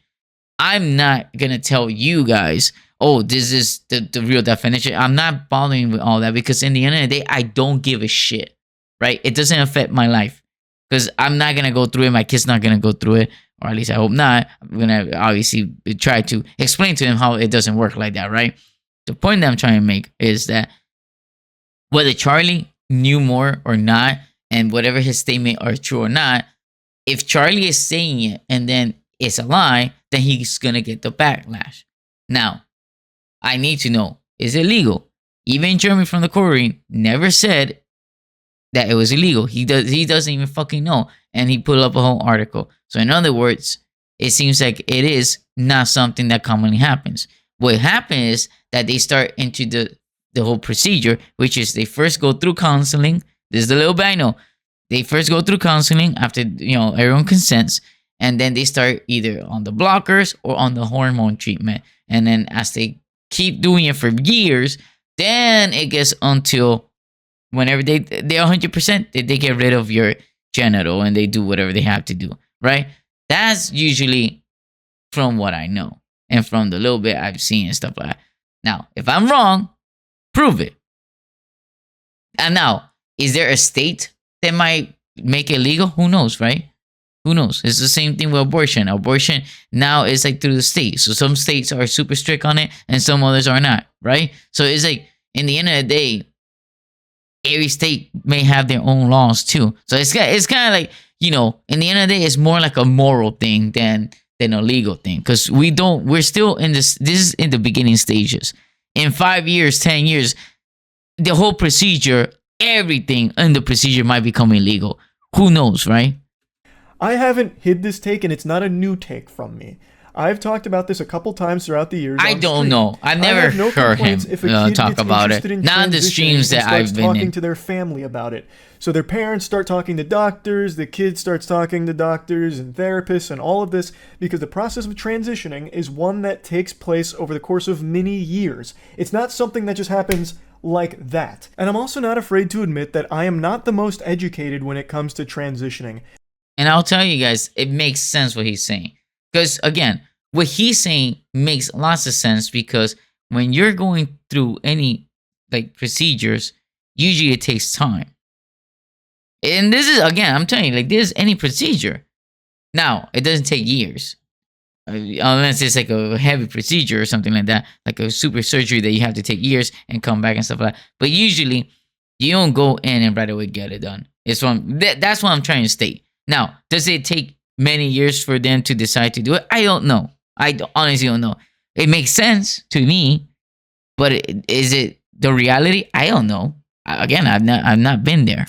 Speaker 1: I'm not going to tell you guys, oh, this is the real definition. I'm not bothering with all that because in the end of the day, I don't give a shit, right? It doesn't affect my life because I'm not going to go through it. My kid's not going to go through it, or at least I hope not. I'm going to obviously try to explain to him how it doesn't work like that, right? The point that I'm trying to make is that whether Charlie knew more or not, and whatever his statement are true or not, if Charlie is saying it and then it's a lie, then he's gonna get the backlash. Now, I need to know, is it legal? Even Jeremy from the courtroom never said that it was illegal. He doesn't even fucking know. And he put up a whole article. So in other words, it seems like it is not something that commonly happens. What happens is that they start into the whole procedure, which is they first go through counseling. This is the little bit I know. They first go through counseling after everyone consents, and then they start either on the blockers or on the hormone treatment. And then as they keep doing it for years, then it gets until whenever they're 100%, they get rid of your genital and they do whatever they have to do, right? That's usually from what I know and from the little bit I've seen and stuff like that. Now, if I'm wrong, prove it. And now, is there a state that might make it legal? Who knows, right? Who knows? It's the same thing with abortion. Abortion now is like through the states. So some states are super strict on it and some others are not, right? So it's like, in the end of the day, every state may have their own laws too. So it's kind of like, in the end of the day, it's more like a moral thing than a legal thing. Because we're still in this is in the beginning stages. In 5 years, 10 years, the whole procedure, everything in the procedure might become illegal. Who knows, right?
Speaker 2: I haven't hid this take, and it's not a new take from me. I've talked about this a couple times throughout the years.
Speaker 1: I don't know. I've never heard him talk about it. Not in the streams that I've been
Speaker 2: talking
Speaker 1: in.
Speaker 2: to their family about it. So their parents start talking to doctors, the kid starts talking to doctors and therapists and all of this, because the process of transitioning is one that takes place over the course of many years. It's not something that just happens like that. And I'm also not afraid to admit that I am not the most educated when it comes to transitioning.
Speaker 1: And I'll tell you guys, it makes sense what he's saying. Because again, what he's saying makes lots of sense, because when you're going through any procedures, usually it takes time. And this is, again, I'm telling you, this is any procedure. Now, it doesn't take years. Unless it's like a heavy procedure or something like that, like a super surgery that you have to take years and come back and stuff like that. But usually, you don't go in and right away get it done. That's what I'm trying to state. Now, does it take many years for them to decide to do it? I don't know. Honestly don't know. It makes sense to me, but is it the reality? I don't know. Again, I've not been there.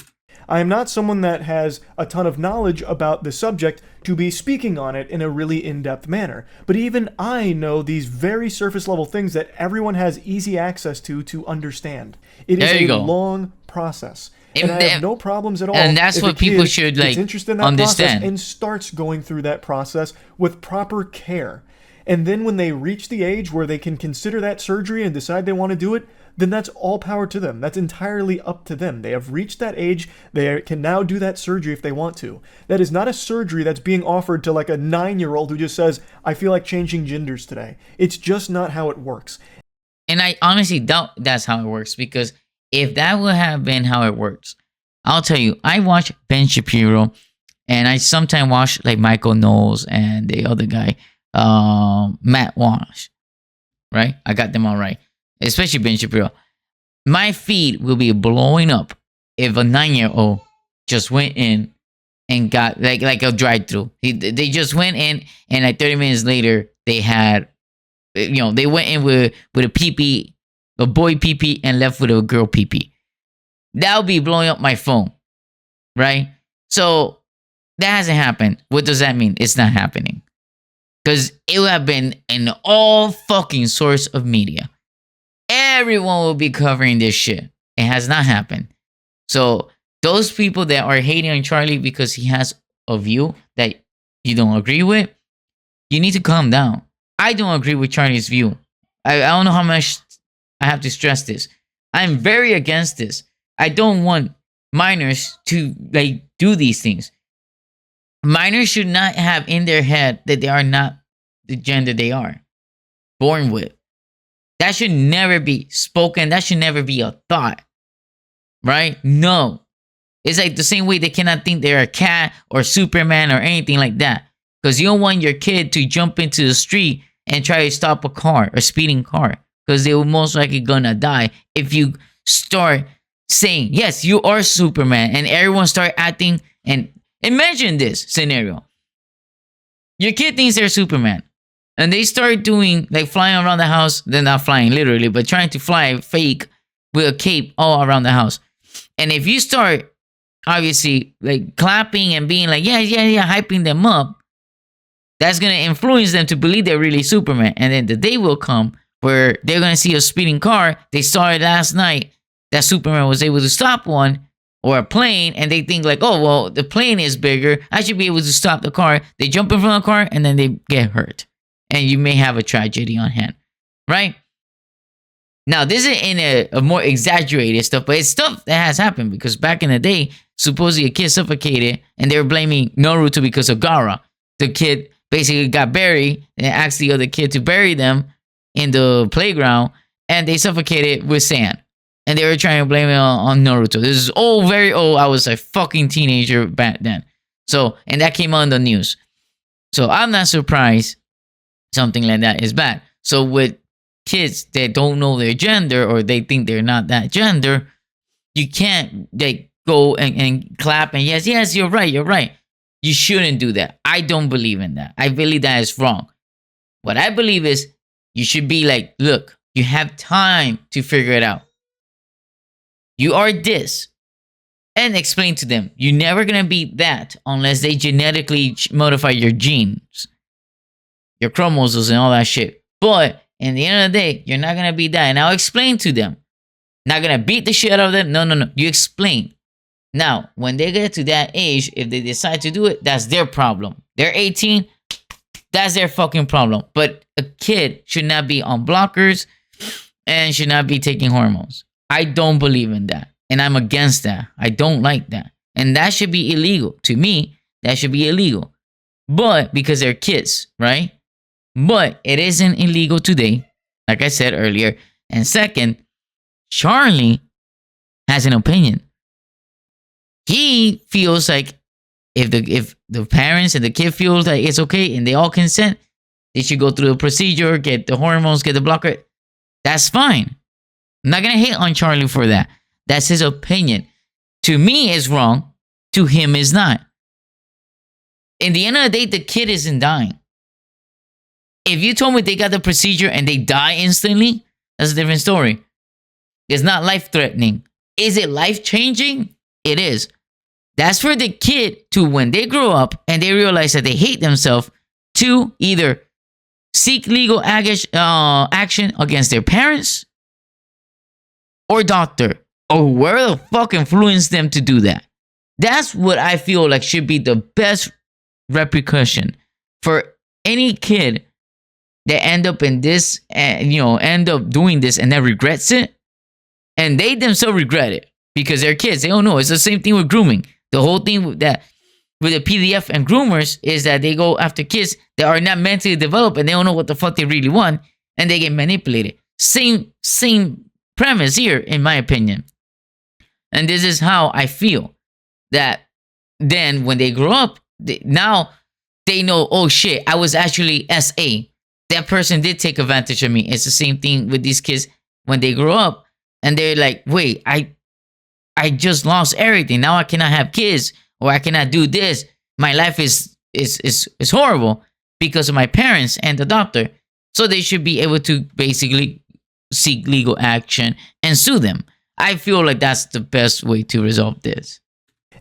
Speaker 2: I am not someone that has a ton of knowledge about the subject to be speaking on it in a really in-depth manner. But even I know these very surface level things that everyone has easy access to understand. It is a long process. And I have no problems at all.
Speaker 1: And that's what people should
Speaker 2: interested in that
Speaker 1: understand.
Speaker 2: Process and starts going through that process with proper care. And then when they reach the age where they can consider that surgery and decide they want to do it, then that's all power to them. That's entirely up to them. They have reached that age. They can now do that surgery if they want to. That is not a surgery that's being offered to like a 9-year-old who just says, I feel like changing genders today. It's just not how it works.
Speaker 1: And I honestly doubt that's how it works, because if that would have been how it works, I'll tell you, I watch Ben Shapiro, and I sometimes watch Michael Knowles and the other guy, Matt Walsh, right? I got them all right, especially Ben Shapiro. My feed will be blowing up if a 9-year-old just went in and got like a drive-through. They just went in, and 30 minutes later, they had, they went in with a pee-pee, a boy pee-pee, and left with a girl pee-pee. That'll be blowing up my phone, right? So that hasn't happened. What does that mean? It's not happening. Because it would have been in all fucking source of media. Everyone will be covering this shit. It has not happened. So those people that are hating on Charlie because he has a view that you don't agree with, you need to calm down. I don't agree with Charlie's view. I don't know how much I have to stress this. I'm very against this. I don't want minors to do these things. Minors should not have in their head that they are not the gender they are born with. That should never be spoken. That should never be a thought. Right? No. It's like the same way they cannot think they're a cat or Superman or anything like that. Because you don't want your kid to jump into the street and try to stop a speeding car. Because they will most likely gonna die if you start saying, yes, you are Superman, and everyone start acting. And imagine this scenario. Your kid thinks they're Superman. And they start doing, like, flying around the house. They're not flying literally, but trying to fly fake with a cape all around the house. And if you start, obviously, like, clapping and being like, yeah, hyping them up, that's going to influence them to believe they're really Superman. And then the day will come where they're going to see a speeding car. They saw it last night that Superman was able to stop one or a plane. And they think like, oh, well, the plane is bigger. I should be able to stop the car. They jump in front of the car and then they get hurt. And you may have a tragedy on hand, right? Now, this is in a more exaggerated stuff, but it's stuff that has happened because back in the day, supposedly a kid suffocated and they were blaming Naruto because of Gaara. The kid basically got buried and asked the other kid to bury them in the playground and they suffocated with sand. And they were trying to blame it on Naruto. This is old, very old. I was a fucking teenager back then. So, and that came on the news. So I'm not surprised something like that is bad. So with kids that don't know their gender or they think they're not that gender, you can't like go and clap and yes, you're right. You shouldn't do that. I don't believe in that. I believe that is wrong. What I believe is you should be like, look, you have time to figure it out. You are this. And explain to them, you're never going to be that unless they genetically modify your genes, your chromosomes and all that shit. But in the end of the day, you're not going to be that. And I'll explain to them. Not going to beat the shit out of them. No. You explain. Now, when they get to that age, if they decide to do it, that's their problem. They're 18. That's their fucking problem. But a kid should not be on blockers and should not be taking hormones. I don't believe in that. And I'm against that. I don't like that. And that should be illegal. To me, that should be illegal. But because they're kids, right? But it isn't illegal today, like I said earlier. And second, Charlie has an opinion. He feels like if the parents and the kid feels like it's okay and they all consent, they should go through the procedure, get the hormones, get the blocker. That's fine. I'm not going to hate on Charlie for that. That's his opinion. To me, it's wrong. To him, it's not. In the end of the day, the kid isn't dying. If you told me they got the procedure and they die instantly, that's a different story. It's not life-threatening. Is it life-changing? It is. That's for the kid to, when they grow up and they realize that they hate themselves, to either seek legal action against their parents or doctor or whoever the fuck influenced them to do that. That's what I feel like should be the best repercussion for any kid that end up in this and end up doing this and then regrets it, and they themselves regret it because they're kids. They don't know. It's the same thing with grooming. The whole thing with the PDF and groomers is that they go after kids that are not mentally developed and they don't know what the fuck they really want and they get manipulated. Same premise here, in my opinion. And this is how I feel that then when they grow up, now they know, oh shit, I was actually SA. That person did take advantage of me. It's the same thing with these kids when they grow up and they're like, wait, I just lost everything. Now I cannot have kids or I cannot do this. My life is horrible because of my parents and the doctor. So they should be able to basically seek legal action and sue them. I feel like that's the best way to resolve this.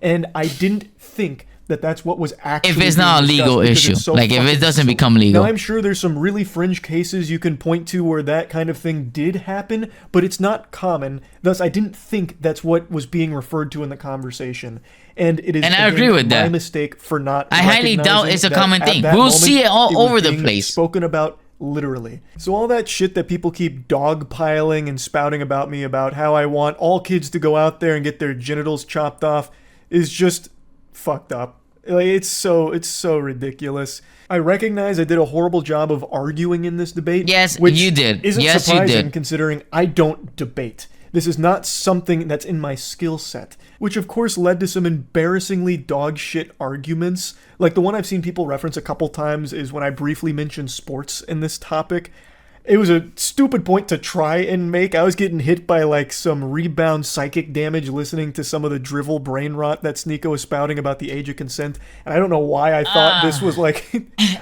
Speaker 2: And I didn't think that that's what was actually
Speaker 1: if it's not a legal issue,
Speaker 2: so
Speaker 1: like if it doesn't become legal.
Speaker 2: Now I'm sure there's some really fringe cases you can point to where that kind of thing did happen, but it's not common. Thus, I didn't think that's what was being referred to in the conversation. And it is,
Speaker 1: and I agree with
Speaker 2: my
Speaker 1: that.
Speaker 2: mistake for not.
Speaker 1: I highly doubt it's a common thing. We'll see it all over the place.
Speaker 2: Spoken about literally. So all that shit that people keep dogpiling and spouting about me about how I want all kids to go out there and get their genitals chopped off is just fucked up. Like, it's so ridiculous. I recognize I did a horrible job of arguing in this debate.
Speaker 1: Yes,
Speaker 2: which
Speaker 1: you did.
Speaker 2: Isn't
Speaker 1: yes,
Speaker 2: surprising
Speaker 1: you did.
Speaker 2: Considering I don't debate. This is not something that's in my skill set, which of course led to some embarrassingly dog shit arguments. Like the one I've seen people reference a couple times is when I briefly mentioned sports in this topic. it was a stupid point to try and make. I was getting hit by like some rebound psychic damage listening to some of the drivel brain rot that Sneeko was spouting about the age of consent. And I don't know why I thought this was like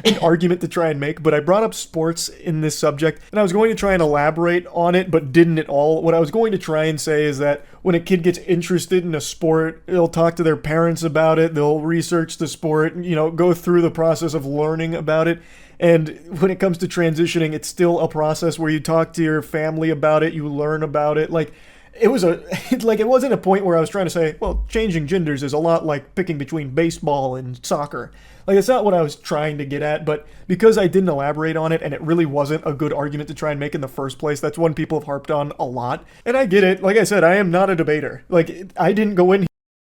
Speaker 2: an argument to try and make, but I brought up sports in this subject and I was going to try and elaborate on it, but didn't at all. What I was going to try and say is that when a kid gets interested in a sport, they'll talk to their parents about it, they'll research the sport, you know, go through the process of learning about it. And when it comes to transitioning, it's still a process where you talk to your family about it, you learn about it. Like, it was it wasn't a point where I was trying to say, well, changing genders is a lot like picking between baseball and soccer. Like, it's not what I was trying to get at, but because I didn't elaborate on it and it really wasn't a good argument to try and make in the first place, that's one people have harped on a lot. And I get it. Like I said, I am not a debater. Like, I didn't go in.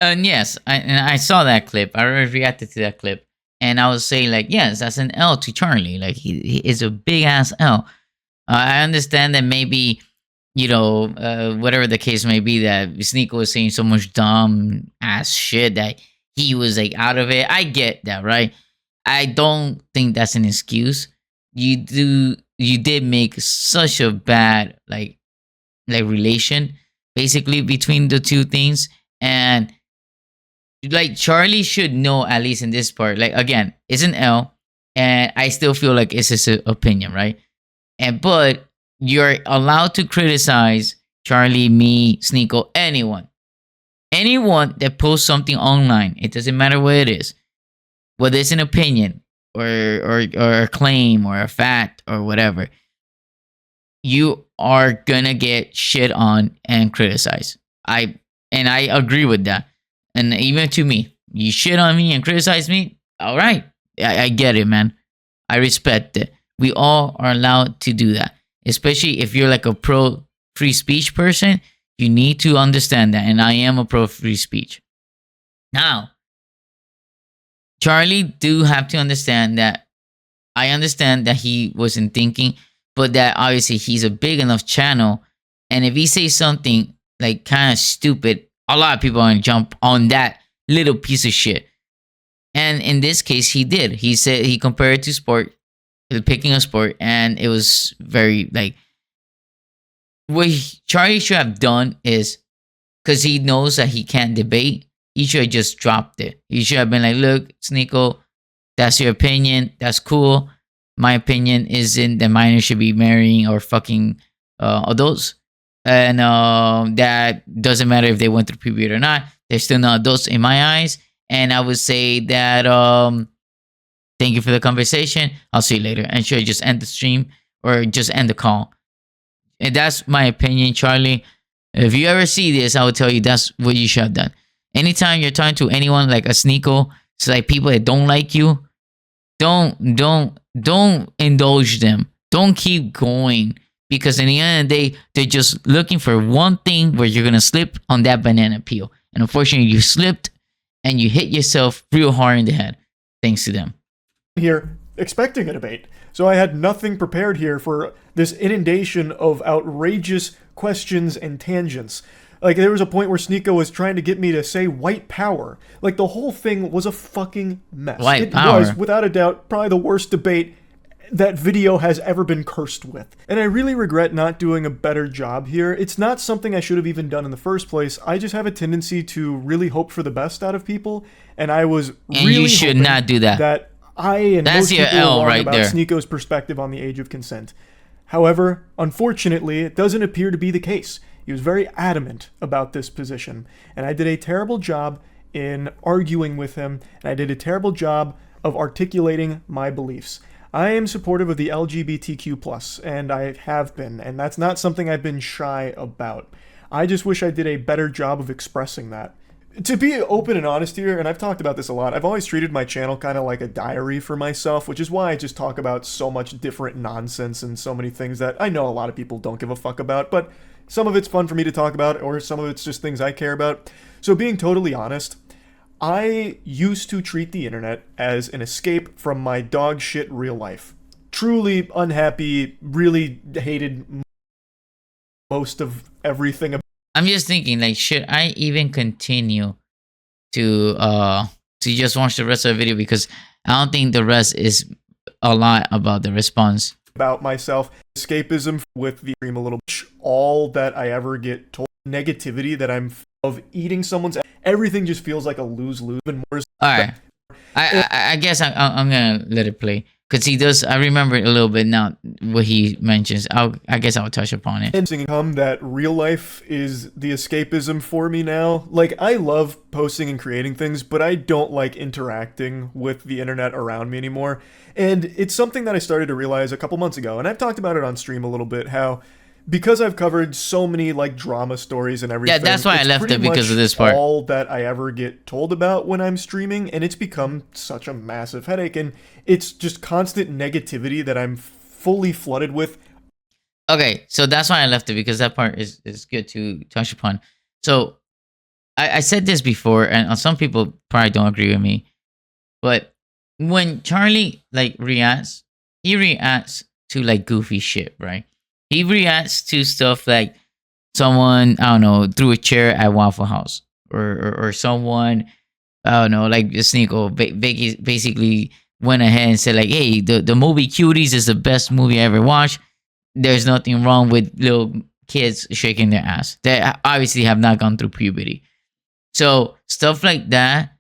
Speaker 1: And yes, I saw that clip. I reacted to that clip. And I was saying, like, yes, that's an L to Charlie. Like, he is a big ass L. I understand that maybe, you know, whatever the case may be, that Sneeko was saying so much dumb ass shit that he was like out of it. I get that, right? I don't think that's an excuse. You did make such a bad like relation basically between the two things, and like Charlie should know, at least in this part. Like, again, it's an L, and I still feel like it's his opinion, right? But you're allowed to criticize Charlie, me, Sneeko, anyone that posts something online. It doesn't matter what it is, whether it's an opinion or a claim or a fact or whatever. You are gonna get shit on and criticized. I agree with that. And even to me, you shit on me and criticize me. All right, I get it, man. I respect it. We all are allowed to do that, especially if you're like a pro free speech person. You need to understand that, and I am a pro free speech. Now, Charlie do have to understand that. I understand that he wasn't thinking, but that obviously he's a big enough channel, and if he says something like kind of stupid, a lot of people are gonna jump on that little piece of shit. And in this case, he did. He said he compared it to sport, picking a sport, and it was very like what Charlie should have done is, because he knows that he can't debate, he should have just dropped it. He should have been like, "Look, Sneeko, that's your opinion. That's cool. My opinion isn't that minors should be marrying or fucking adults." And that doesn't matter if they went through puberty or not. They're still not adults in my eyes. And I would say that thank you for the conversation. I'll see you later. And should I just end the stream or just end the call? And that's my opinion, Charlie. If you ever see this, I will tell you that's what you should have done. Anytime you're talking to anyone like a Sneeko, it's like people that don't like you, don't indulge them. Don't keep going. Because in the end of the day, they're just looking for one thing where you're going to slip on that banana peel. And unfortunately, you slipped and you hit yourself real hard in the head. Thanks to them.
Speaker 2: Here, expecting a debate. So I had nothing prepared here for this inundation of outrageous questions and tangents. Like, there was a point where Sneeko was trying to get me to say white power. Like, the whole thing was a fucking mess.
Speaker 1: White power
Speaker 2: was, without a doubt, probably the worst debate that video has ever been cursed with. And I really regret not doing a better job here. It's not something I should have even done in the first place. I just have a tendency to really hope for the best out of people, and I was
Speaker 1: and
Speaker 2: really
Speaker 1: you should not do that.
Speaker 2: That I and
Speaker 1: That's
Speaker 2: most
Speaker 1: your
Speaker 2: people
Speaker 1: L
Speaker 2: were wrong
Speaker 1: right
Speaker 2: about
Speaker 1: there.
Speaker 2: Sneeko's perspective on the age of consent. However, unfortunately, it doesn't appear to be the case. He was very adamant about this position, and I did a terrible job in arguing with him, and I did a terrible job of articulating my beliefs. I am supportive of the LGBTQ+, and I have been, and that's not something I've been shy about. I just wish I did a better job of expressing that. To be open and honest here, and I've talked about this a lot, I've always treated my channel kind of like a diary for myself, which is why I just talk about so much different nonsense and so many things that I know a lot of people don't give a fuck about, but some of it's fun for me to talk about, or some of it's just things I care about. So being totally honest, I used to treat the internet as an escape from my dog shit real life. Truly unhappy, really hated most of everything.
Speaker 1: I'm just thinking, like, should I even continue to just watch the rest of the video? Because I don't think the rest is a lot about the response.
Speaker 2: about myself. Escapism with the dream a little bit. All that I ever get told. Negativity that I'm of eating someone's. Everything just feels like a lose-lose. Even more.
Speaker 1: All right. I guess I'm gonna let it play because he does. I remember a little bit now what he mentions. I guess I'll touch upon it.
Speaker 2: And seeing that real life is the escapism for me now. Like, I love posting and creating things, but I don't like interacting with the internet around me anymore. And it's something that I started to realize a couple months ago, and I've talked about it on stream a little bit, how because I've covered so many like drama stories and everything.
Speaker 1: Yeah, that's why I left it because of this part.
Speaker 2: All that I ever get told about when I'm streaming, and it's become such a massive headache, and it's just constant negativity that I'm fully flooded with.
Speaker 1: Okay, so that's why I left it because that part is good to touch upon. So I said this before, and some people probably don't agree with me, but when Charlie like reacts, he reacts to like goofy shit, right? He reacts to stuff like someone, I don't know, threw a chair at Waffle House, or someone, I don't know, like Sneeko basically went ahead and said like, hey, the movie Cuties is the best movie I ever watched. There's nothing wrong with little kids shaking their ass. They obviously have not gone through puberty. So stuff like that,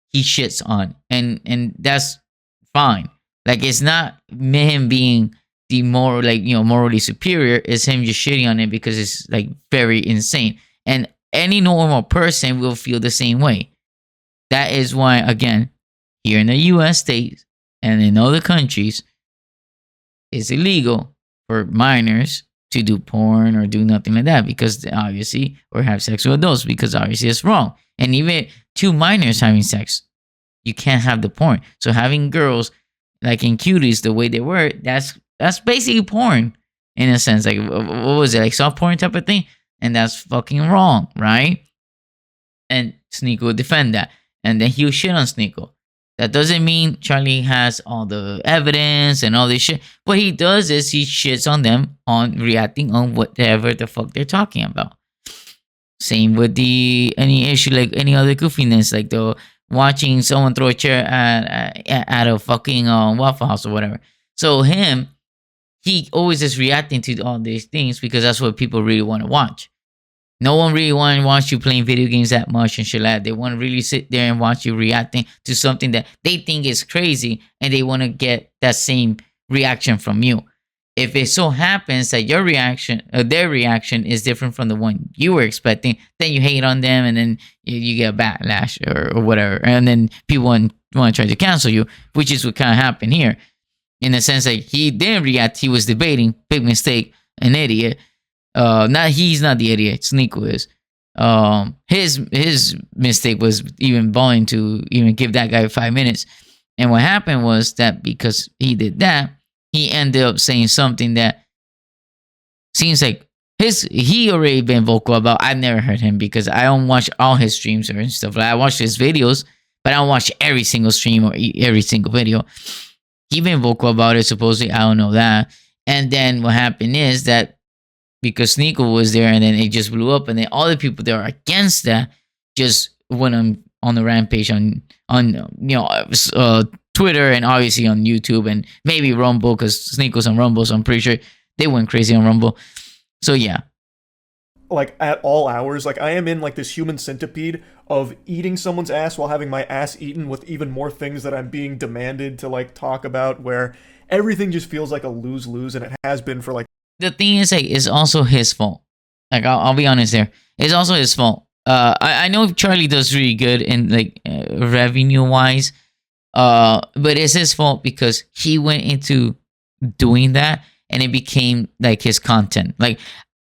Speaker 1: he shits on, and that's fine. Like, it's not him being the more like, you know, morally superior. Is him just shitting on it because it's like very insane, and any normal person will feel the same way. That is why, again, here in the U.S. states and in other countries, it's illegal for minors to do porn or do nothing like that, because obviously, or have sex with adults, because obviously it's wrong. And even two minors having sex, you can't have the porn. So having girls like in Cuties the way they were, that's basically porn in a sense. Like, what was it, like soft porn type of thing? And that's fucking wrong, right? And Sneeko would defend that, and then he'll shit on Sneeko. That doesn't mean Charlie has all the evidence and all this shit. What he does is he shits on them on reacting on whatever the fuck they're talking about. Same with any issue, like any other goofiness, like the watching someone throw a chair at a fucking Waffle House or whatever. So he always is reacting to all these things because that's what people really want to watch. No one really want to watch you playing video games that much and shit like that. They want to really sit there and watch you reacting to something that they think is crazy, and they want to get that same reaction from you. If it so happens that your reaction, their reaction is different from the one you were expecting, then you hate on them, and then you get a backlash or whatever. And then people want to try to cancel you, which is what kind of happened here. In the sense that he didn't react, he was debating, big mistake, an idiot. He's not the idiot, Sneeko is. His mistake was even bothering to even give that guy 5 minutes. And what happened was that because he did that, he ended up saying something that seems like he already been vocal about. I've never heard him because I don't watch all his streams or stuff. Like, I watch his videos, but I don't watch every single stream or every single video. He been vocal about it, supposedly. I don't know that. And then what happened is that because Sneeko was there, and then it just blew up, and then all the people that are against that just went on the rampage on Twitter, and obviously on YouTube, and maybe Rumble, because Sneeko's on Rumble, so I'm pretty sure they went crazy on Rumble. So yeah.
Speaker 2: Like, at all hours, like, I am in like this human centipede of eating someone's ass while having my ass eaten, with even more things that I'm being demanded to like talk about, where everything just feels like a lose-lose, and it has been for like.
Speaker 1: The thing is, like, it's also his fault. Like, I'll be honest there. It's also his fault. I know Charlie does really good in like revenue wise, but it's his fault because he went into doing that, and it became like his content. Like,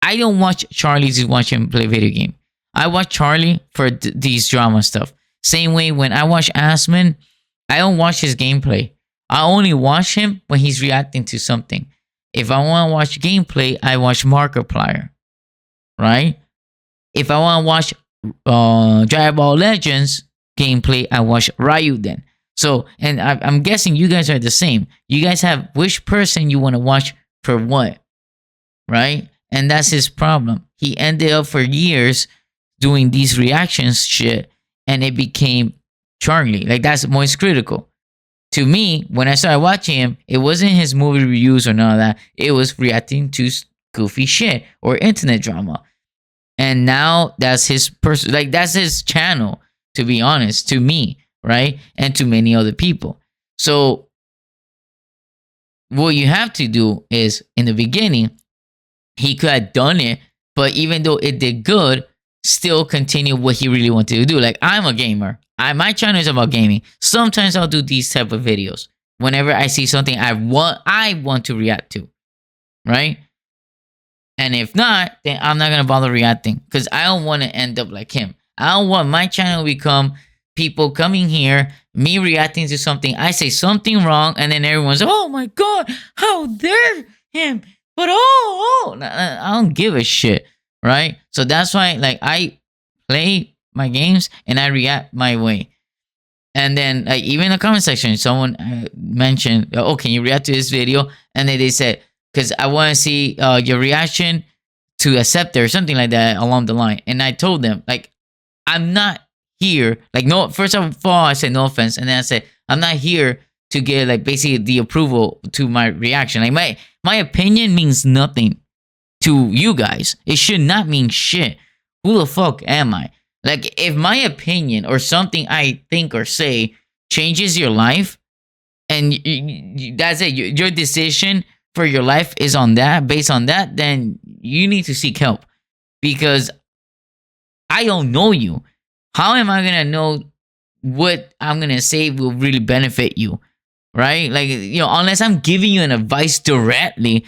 Speaker 1: I don't watch Charlie to watch him play video game. I watch Charlie for these drama stuff. Same way when I watch Assman, I don't watch his gameplay. I only watch him when he's reacting to something. If I want to watch gameplay, I watch Markiplier, right? If I want to watch Dragon Ball Legends gameplay, I watch Ryuden. So, and I'm guessing you guys are the same. You guys have which person you want to watch for what, right? And that's his problem. He ended up for years doing these reactions shit, and it became Charlie. Like, that's MoistCritikal. to me, when I started watching him, it wasn't his movie reviews or none of that. It was reacting to goofy shit or internet drama. And now that's his that's his channel, to be honest, to me, right? And to many other people. So what you have to do is, in the beginning, he could have done it, but even though it did good, still continue what he really wanted to do. Like, I'm a gamer. My channel is about gaming. Sometimes I'll do these type of videos whenever I see something I want to react to, right? And if not, then I'm not gonna bother reacting, because I don't want to end up like him. I don't want my channel to become people coming here, me reacting to something, I say something wrong, and then everyone's, oh my god, how dare him? But I don't give a shit, right? So that's why, like, I play my games and I react my way. And then, like, even in the comment section, someone mentioned, oh, can you react to this video? And then they said, because I want to see your reaction to accept it or something like that along the line. And I told them, like, I'm not here, like, no, first of all, I said no offense, and then I said, I'm not here to get, like, basically the approval to my reaction. Like, my opinion means nothing to you guys. It should not mean shit. Who the fuck am I? Like, if my opinion or something I think or say changes your life, and that's it, your decision for your life is on that, based on that, then you need to seek help, because I don't know you. How am I gonna know what I'm gonna say will really benefit you, right? Like, unless I'm giving you an advice directly,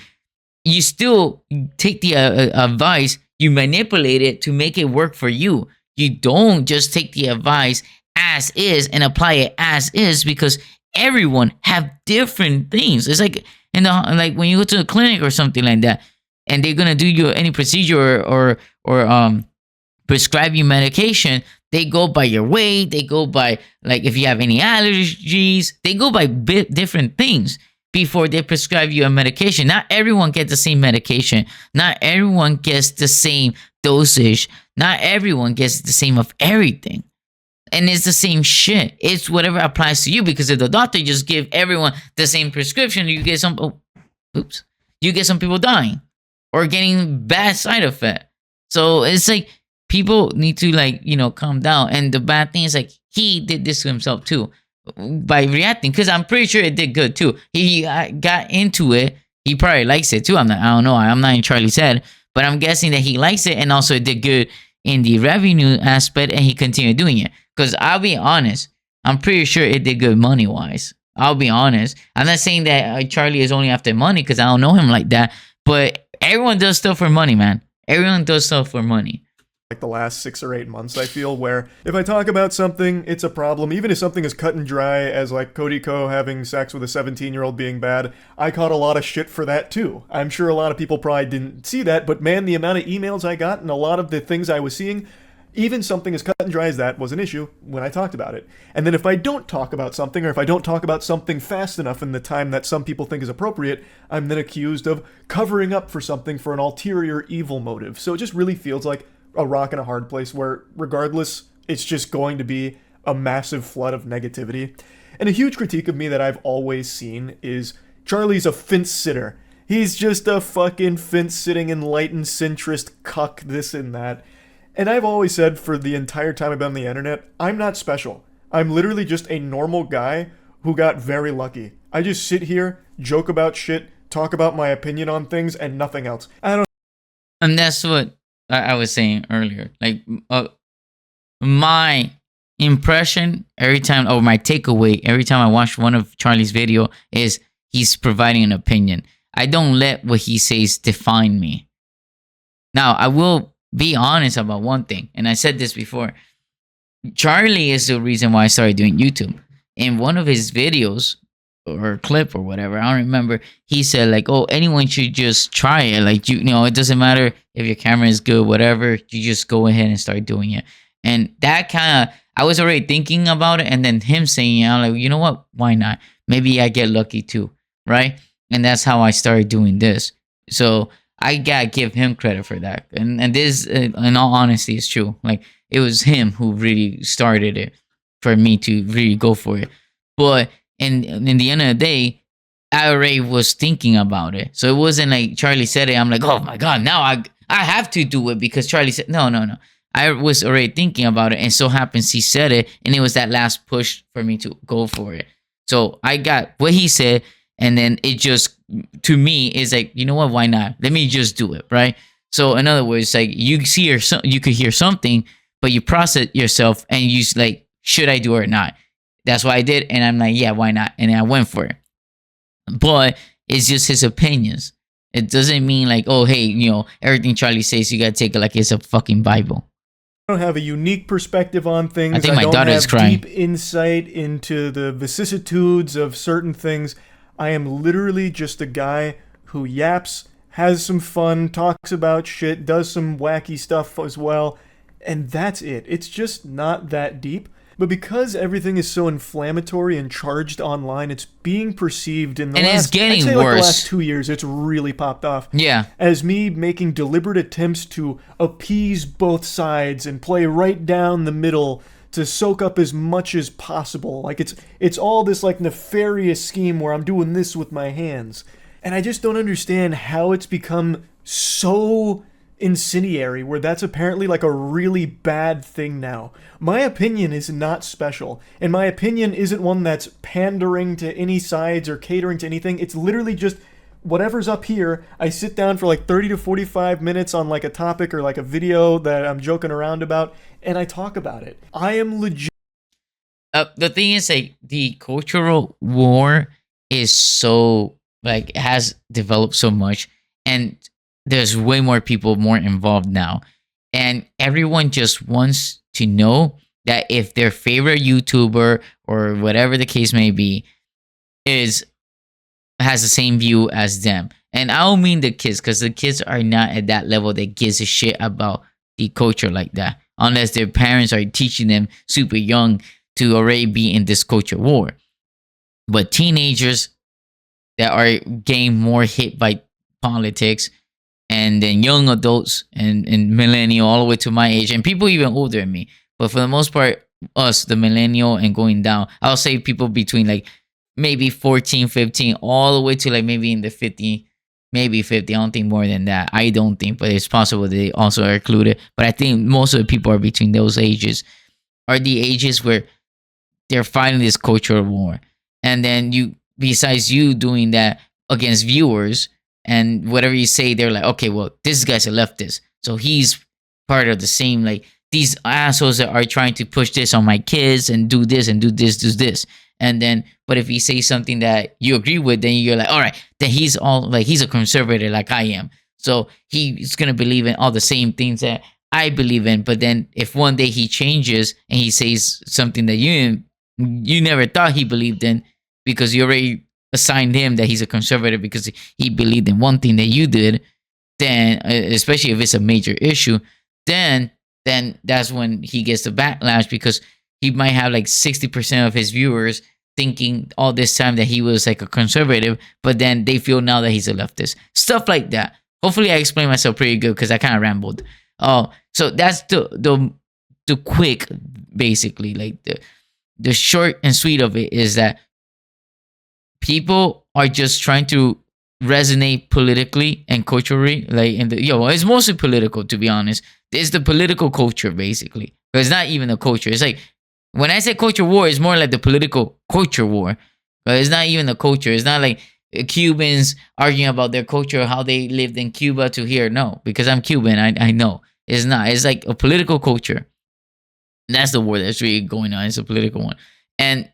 Speaker 1: you still take the advice, you manipulate it to make it work for you. You don't just take the advice as is and apply it as is, because everyone have different things. It's like like when you go to a clinic or something like that, and they're gonna do you any procedure or prescribe you medication. They go by your weight. They go by, like, if you have any allergies. They go by different things before they prescribe you a medication. Not everyone gets the same medication. Not everyone gets the same dosage. Not everyone gets the same of everything. And it's the same shit. It's whatever applies to you, because if the doctor just give everyone the same prescription, you get some people dying or getting bad side effect. So it's like, people need to, like, calm down. And the bad thing is, like, he did this to himself too by reacting, because I'm pretty sure it did good too. He got into it. He probably likes it too. I don't know. I'm not in Charlie's head, but I'm guessing that he likes it, and also it did good in the revenue aspect, and he continued doing it. Because I'll be honest, I'm pretty sure it did good money wise. I'll be honest. I'm not saying that Charlie is only after money, because I don't know him like that. But everyone does stuff for money, man. Everyone does stuff for money.
Speaker 2: Like the last 6 or 8 months, I feel, where if I talk about something, it's a problem. Even if something is cut and dry, as like Cody Ko having sex with a 17-year-old being bad, I caught a lot of shit for that too. I'm sure a lot of people probably didn't see that, but man, the amount of emails I got and a lot of the things I was seeing, even something as cut and dry as that was an issue when I talked about it. And then if I don't talk about something, or if I don't talk about something fast enough in the time that some people think is appropriate, I'm then accused of covering up for something for an ulterior evil motive. So it just really feels like a rock and a hard place where, regardless, it's just going to be a massive flood of negativity. And a huge critique of me that I've always seen is Charlie's a fence sitter. He's just a fucking fence-sitting enlightened centrist cuck, this and that. And I've always said for the entire time I've been on the internet, I'm not special. I'm literally just a normal guy who got very lucky. I just sit here, joke about shit, talk about my opinion on things, and nothing else.
Speaker 1: And that's what I was saying earlier. Like, my impression every time, or my takeaway every time I watch one of Charlie's video, is he's providing an opinion. I don't let what he says define me. Now, I will be honest about one thing, and I said this before. Charlie is the reason why I started doing YouTube. In one of his videos, or clip or whatever, I don't remember, he said, like, oh, anyone should just try it. Like, it doesn't matter if your camera is good, whatever, you just go ahead and start doing it. And that kind of, I was already thinking about it, and then him saying it, I'm like, you know what, why not? Maybe I get lucky too, right? And that's how I started doing this. So I gotta give him credit for that. And this, in all honesty, is true. Like, it was him who really started it for me to really go for it. But And in the end of the day, I already was thinking about it. So it wasn't like Charlie said it. I'm like, oh my God, now I have to do it because Charlie said, no, no, no. I was already thinking about it. And so happens he said it. And it was that last push for me to go for it. So I got what he said. And then it just, to me, is like, you know what? Why not? Let me just do it. Right. So in other words, like you see or you could hear something, but you process yourself and you like, should I do it or not? That's what I did. And I'm like, yeah, why not? And I went for it. But it's just his opinions. It doesn't mean like, oh, hey, everything Charlie says, you gotta take it like it's a fucking Bible.
Speaker 2: I don't have a unique perspective on things.
Speaker 1: I think my
Speaker 2: don't
Speaker 1: daughter
Speaker 2: have
Speaker 1: is crying.
Speaker 2: deep insight into the vicissitudes of certain things. I am literally just a guy who yaps, has some fun, talks about shit, does some wacky stuff as well, and that's it. It's just not that deep. But because everything is so inflammatory and charged online, it's being perceived in the
Speaker 1: and
Speaker 2: last,
Speaker 1: it's getting
Speaker 2: I'd say
Speaker 1: worse.
Speaker 2: Like the last 2 years, it's really popped off.
Speaker 1: Yeah.
Speaker 2: As me making deliberate attempts to appease both sides and play right down the middle to soak up as much as possible. Like it's all this like nefarious scheme where I'm doing this with my hands. And I just don't understand how it's become so incendiary where that's apparently like a really bad thing now. My opinion is not special, and my opinion isn't one that's pandering to any sides or catering to anything. It's literally just whatever's up here. I sit down for like 30 to 45 minutes on like a topic or like a video that I'm joking around about, and I talk about it. I am legit.
Speaker 1: The thing is, like, the cultural war is so, like, has developed so much, and there's way more people more involved now. And everyone just wants to know that if their favorite YouTuber or whatever the case may be has the same view as them. And I don't mean the kids, because the kids are not at that level that gives a shit about the culture like that, unless their parents are teaching them super young to already be in this culture war. But teenagers that are getting more hit by politics, and then young adults and millennial all the way to my age, and people even older than me. But for the most part, us, the millennial and going down, I'll say people between like maybe 14, 15, all the way to like maybe in the 50, maybe 50. I don't think more than that. I don't think, but it's possible they also are included. But I think most of the people are between those ages, are the ages where they're fighting this cultural war. And then besides you doing that against viewers, and whatever you say, they're like, okay, well, this guy's a leftist, so he's part of the same, like, these assholes that are trying to push this on my kids and do this and do this. And then, but if he says something that you agree with, then you're like, all right, then he's a conservative like I am. So he's going to believe in all the same things that I believe in. But then if one day he changes and he says something that you never thought he believed in, because you already assigned him that he's a conservative because he believed in one thing that you did, then especially if it's a major issue, then that's when he gets the backlash, because he might have like 60% of his viewers thinking all this time that he was like a conservative, but then they feel now that he's a leftist. Stuff like that. Hopefully I explained myself pretty good, because I kind of rambled. So that's the quick, basically, like the short and sweet of it is that people are just trying to resonate politically and culturally, like it's mostly political, to be honest. It's the political culture, basically. But it's not even a culture. It's like, when I say culture war, it's more like the political culture war. But it's not even a culture. It's not like Cubans arguing about their culture, how they lived in Cuba to here. No, because I'm Cuban, I know. It's not. It's like a political culture. That's the war that's really going on. It's a political one. And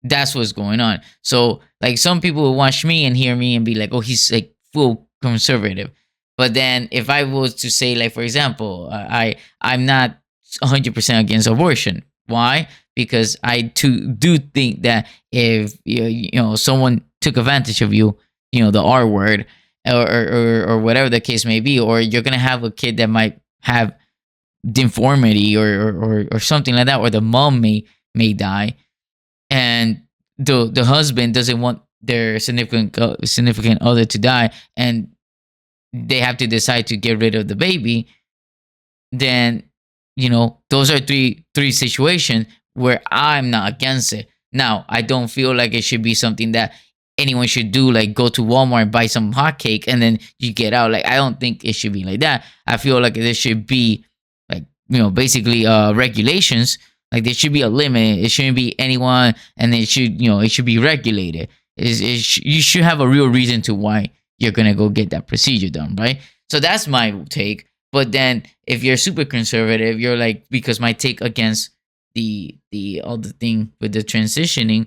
Speaker 1: that's what's going on. So, like, some people will watch me and hear me and be like, oh, he's like full conservative. But then if I was to say, like, for example, I'm not 100% against abortion. Why? Because I do think that if someone took advantage of you, the R word, or whatever the case may be, or you're gonna have a kid that might have deformity or something like that, or the mom may die, and the husband doesn't want their significant other to die, and they have to decide to get rid of the baby, then those are three situations where I'm not against it. Now, I don't feel like it should be something that anyone should do, like go to Walmart and buy some hot cake and then you get out. Like, I don't think it should be like that. I feel like there should be like, basically regulations. Like, there should be a limit. It shouldn't be anyone, and it should, it should be regulated. You should have a real reason to why you're gonna go get that procedure done, right? So that's my take. But then if you're super conservative, you're like, because my take against the other thing with the transitioning,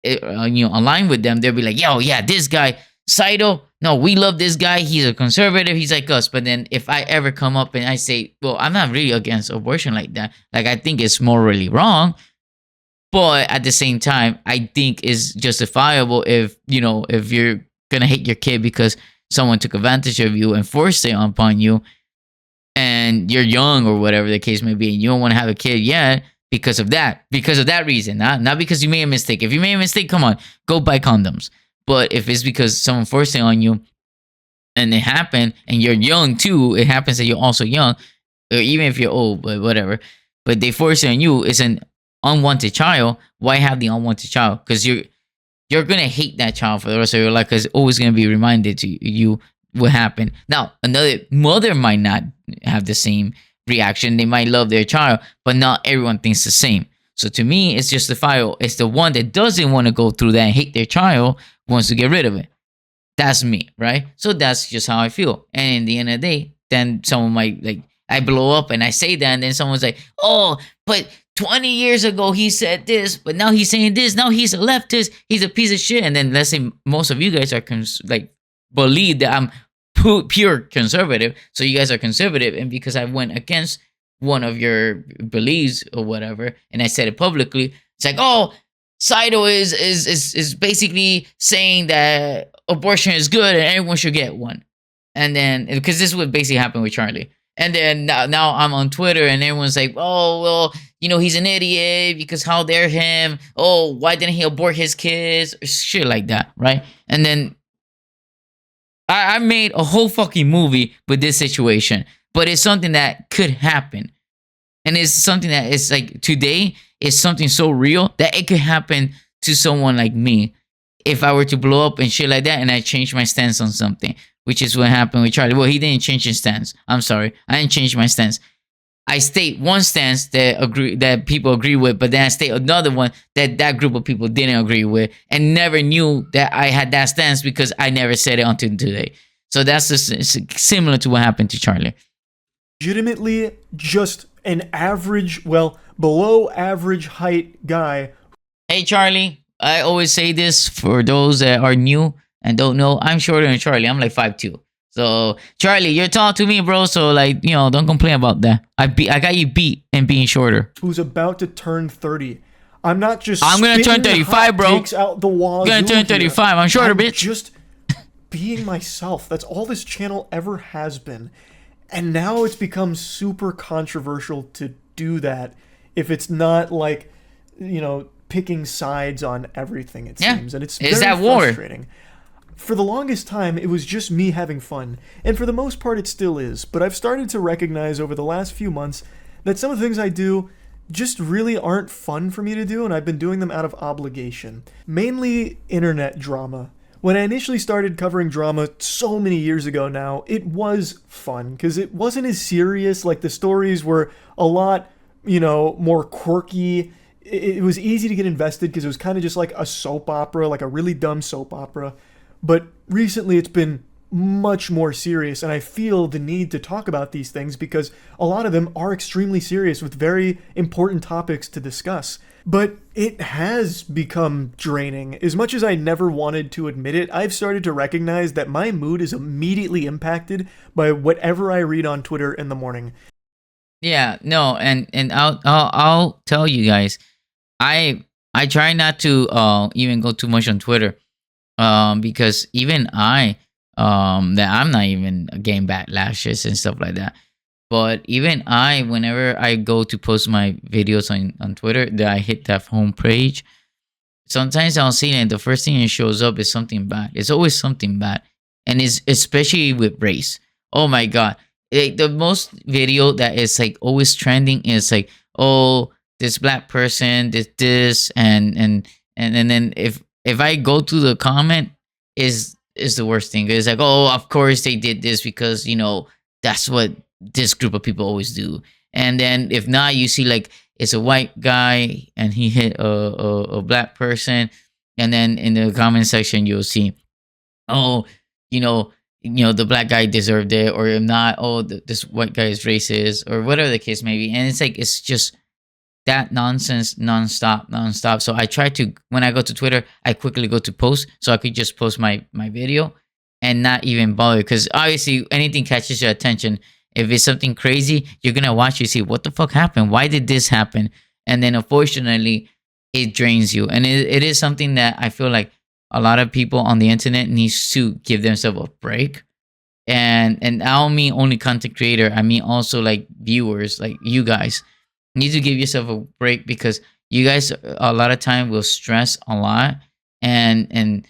Speaker 1: align with them, they'll be like, yo, yeah, this guy Saito, no, we love this guy, he's a conservative, he's like us. But then if I ever come up and I say, well, I'm not really against abortion like that, like, I think it's morally wrong, but at the same time, I think it's justifiable if you're gonna hate your kid because someone took advantage of you and forced it upon you, and you're young or whatever the case may be, and you don't want to have a kid yet because of that reason, not because you made a mistake. If you made a mistake, come on, go buy condoms. But if it's because someone forced it on you and it happened and you're young too, it happens that you're also young, or even if you're old, but whatever, but they force it on you, it's an unwanted child. Why have the unwanted child? Because you're gonna hate that child for the rest of your life, because it's always gonna be reminded to you what happened. Now, another mother might not have the same reaction. They might love their child, but not everyone thinks the same. So to me, it's justifiable. It's the one that doesn't want to go through that and hate their child wants to get rid of it. That's me, right? So that's just how I feel. And in the end of the day, then someone might, like, I blow up and I say that, and then someone's like, oh, but 20 years ago he said this, but now he's saying this. Now he's a leftist. He's a piece of shit. And then let's say most of you guys are believe that I'm pure conservative. So you guys are conservative, and because I went against one of your beliefs or whatever, and I said it publicly, it's like, oh, Saito is basically saying that abortion is good and everyone should get one. And then, because this would basically happen with Charlie. And then now I'm on Twitter and everyone's like, oh, well, he's an idiot because how dare him? Oh, why didn't he abort his kids? Or shit like that, right? And then I made a whole fucking movie with this situation, but it's something that could happen. And it's something that is like, today is something so real that it could happen to someone like me if I were to blow up and shit like that and I change my stance on something, which is what happened with Charlie. Well, he didn't change his stance. I'm sorry. I didn't change my stance. I state one stance that people agree with, but then I state another one that group of people didn't agree with and never knew that I had that stance because I never said it until today. So that's just similar to what happened to Charlie.
Speaker 2: Legitimately just an average, well, below average height guy.
Speaker 1: Hey, Charlie, I always say this for those that are new and don't know. I'm shorter than Charlie. I'm like 5'2". So, Charlie, you're tall to me, bro. So, like, don't complain about that. I got you beat in being shorter.
Speaker 2: Who's about to turn 30. I'm not just.
Speaker 1: I'm gonna turn 35, bro.
Speaker 2: Out the wall.
Speaker 1: I'm gonna turn 35. I'm shorter, bitch.
Speaker 2: Just being myself. That's all this channel ever has been. And now it's become super controversial to do that if it's not like, picking sides on everything, it seems. And it's very frustrating. For the longest time, it was just me having fun. And for the most part, it still is. But I've started to recognize over the last few months that some of the things I do just really aren't fun for me to do, and I've been doing them out of obligation. Mainly internet drama. When I initially started covering drama so many years ago now, it was fun, because it wasn't as serious. Like, the stories were a lot, more quirky. It was easy to get invested because it was kind of just like a soap opera, like a really dumb soap opera. But recently it's been much more serious, and I feel the need to talk about these things because a lot of them are extremely serious with very important topics to discuss. But it has become draining. As much as I never wanted to admit it, I've started to recognize that my mood is immediately impacted by whatever I read on Twitter in the morning.
Speaker 1: Yeah, no, and I'll tell you guys, I try not to even go too much on Twitter, because even that I'm not even getting backlashes and stuff like that. But even whenever I go to post my videos on Twitter, that I hit that home page, sometimes I'll see it and the first thing that shows up is something bad. It's always something bad. And it's especially with race. Oh my God. Like, the most video that is like always trending is like, oh, this black person did this, and then if I go to the comment, is the worst thing. It's like, oh, of course they did this because that's what this group of people always do. And then if not, you see like it's a white guy and he hit a black person, and then in the comment section you'll see, oh, the black guy deserved it, or if not, oh, this white guy is racist, or whatever the case may be. And it's like, it's just that nonsense nonstop. So I try to, when I go to Twitter, I quickly go to post so I could just post my video and not even bother, because obviously anything catches your attention. If it's something crazy, you're gonna watch, you see what the fuck happened, why did this happen, and then unfortunately it drains you. And it is something that I feel like a lot of people on the internet needs to give themselves a break. And I don't mean only content creator, I mean also like viewers, like you guys need to give yourself a break, because you guys a lot of time will stress a lot, and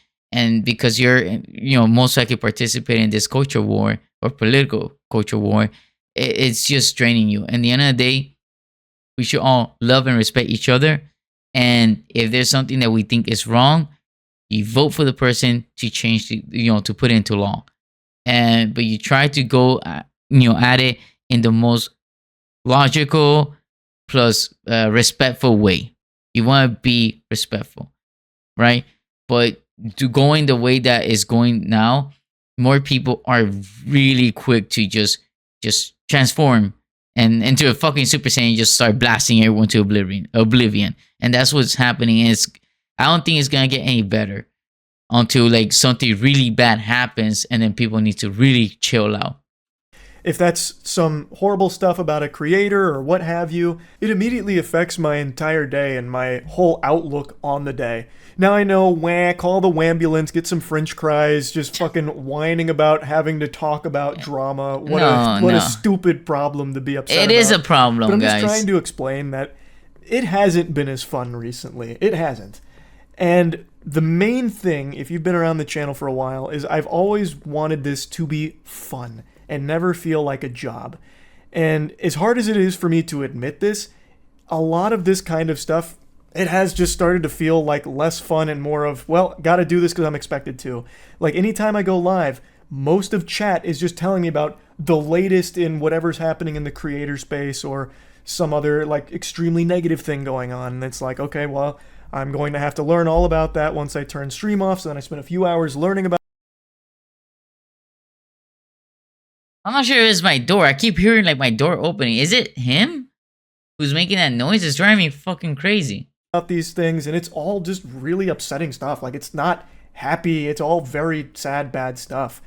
Speaker 1: because you're most likely participating in this culture war or political culture war, it's just draining you. And at the end of the day, we should all love and respect each other, and if there's something that we think is wrong, you vote for the person to change to put it into law. But you try to go at it in the most logical plus respectful way. You want to be respectful, right? But to going the way that is going now, more people are really quick to just transform and into a fucking Super Saiyan and just start blasting everyone to oblivion. And that's what's happening. And I don't think it's gonna get any better until like something really bad happens, and then people need to really chill out.
Speaker 2: If that's some horrible stuff about a creator or what have you, it immediately affects my entire day and my whole outlook on the day. Now I know, call the wambulance, get some French fries, just fucking whining about having to talk about drama. What a stupid problem to be upset about.
Speaker 1: It is a problem,
Speaker 2: but I'm
Speaker 1: guys.
Speaker 2: just trying to explain that it hasn't been as fun recently. It hasn't. And the main thing, if you've been around the channel for a while, is I've always wanted this to be fun and never feel like a job. And as hard as it is for me to admit this, a lot of this kind of stuff, it has just started to feel like less fun and more of, well, gotta do this because I'm expected to. Like anytime I go live, most of chat is just telling me about the latest in whatever's happening in the creator space or some other like extremely negative thing going on. And it's like, okay, well, I'm going to have to learn all about that once I turn stream off. So then I spend a few hours learning about.
Speaker 1: I'm not sure if it's my door. I keep hearing like my door opening. Is it him who's making that noise? It's driving me fucking crazy.
Speaker 2: About these things, and it's all just really upsetting stuff. Like, it's not happy. It's all very sad, bad stuff.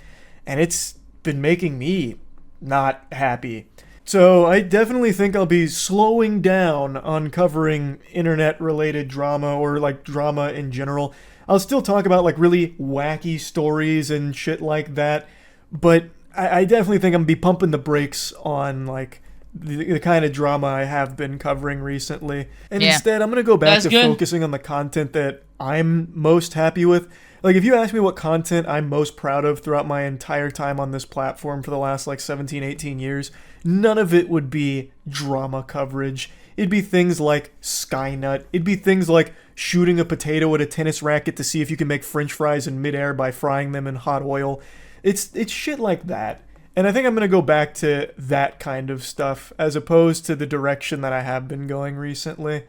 Speaker 2: And it's been making me not happy. So I definitely think I'll be slowing down on covering internet-related drama or like drama in general. I'll still talk about like really wacky stories and shit like that, but I definitely think I'm gonna be pumping the brakes on like the kind of drama I have been covering recently. And instead, I'm gonna go back to focusing on the content that I'm most happy with. Like, if you ask me what content I'm most proud of throughout my entire time on this platform for the last like 17, 18 years, none of it would be drama coverage. It'd be things like Skynut. It'd be things like shooting a potato at a tennis racket to see if you can make French fries in midair by frying them in hot oil. It's shit like that. And I think I'm going to go back to that kind of stuff as opposed to the direction that I have been going recently.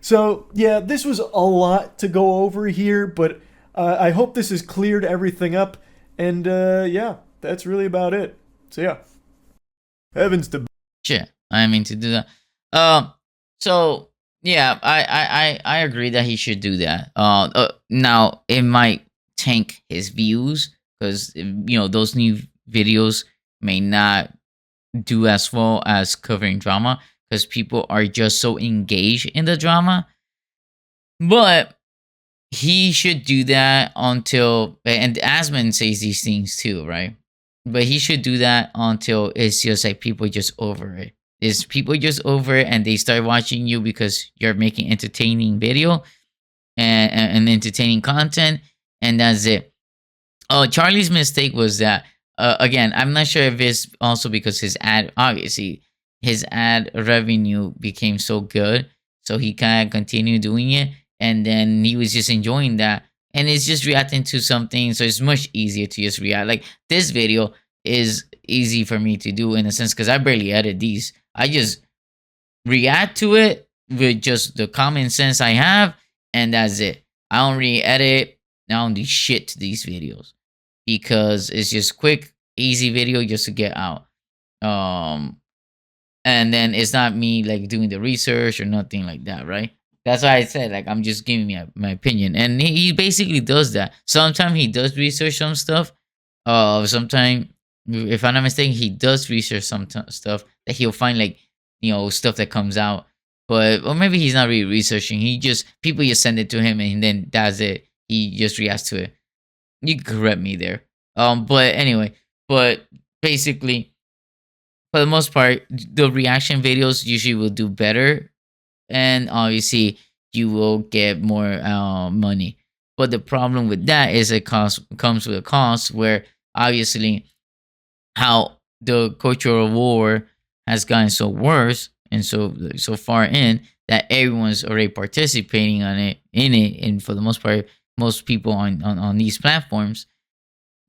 Speaker 2: So, yeah, this was a lot to go over here, but I hope this has cleared everything up. And, yeah, that's really about it. So, yeah. Heavens to...
Speaker 1: Shit, I mean to do that. So, yeah, I agree that he should do that. Now, it might tank his views, because those new videos may not do as well as covering drama, because people are just so engaged in the drama. But he should do that until, and Asman says these things too, right? But he should do that until it's just like people just over it. Is people just over it and they start watching you because you're making entertaining video and entertaining content, and that's it. Oh, Charlie's mistake was that, again, I'm not sure if it's also because his ad revenue became so good. So he kind of continued doing it, and then he was just enjoying that. And it's just reacting to something, so it's much easier to just react. Like this video is easy for me to do in a sense because I barely edit these. I just react to it with just the common sense I have, and that's it. I don't really edit. I don't do shit to these videos because it's just quick, easy video just to get out. And then it's not me like doing the research or nothing like that, right? That's why I said like I'm just giving my opinion, and he basically does that. Sometimes he does research some stuff. Sometimes if I'm not mistaken, he does research some stuff that he'll find like stuff that comes out, but or maybe he's not really researching. He just people just send it to him, and then that's it. He just reacts to it. You can correct me there. But anyway, but basically, for the most part, the reaction videos usually will do better, and obviously you will get more money. But the problem with that is it comes with a cost where obviously how the cultural war has gotten so worse and so far in that everyone's already participating in it, and for the most part, most people on these platforms,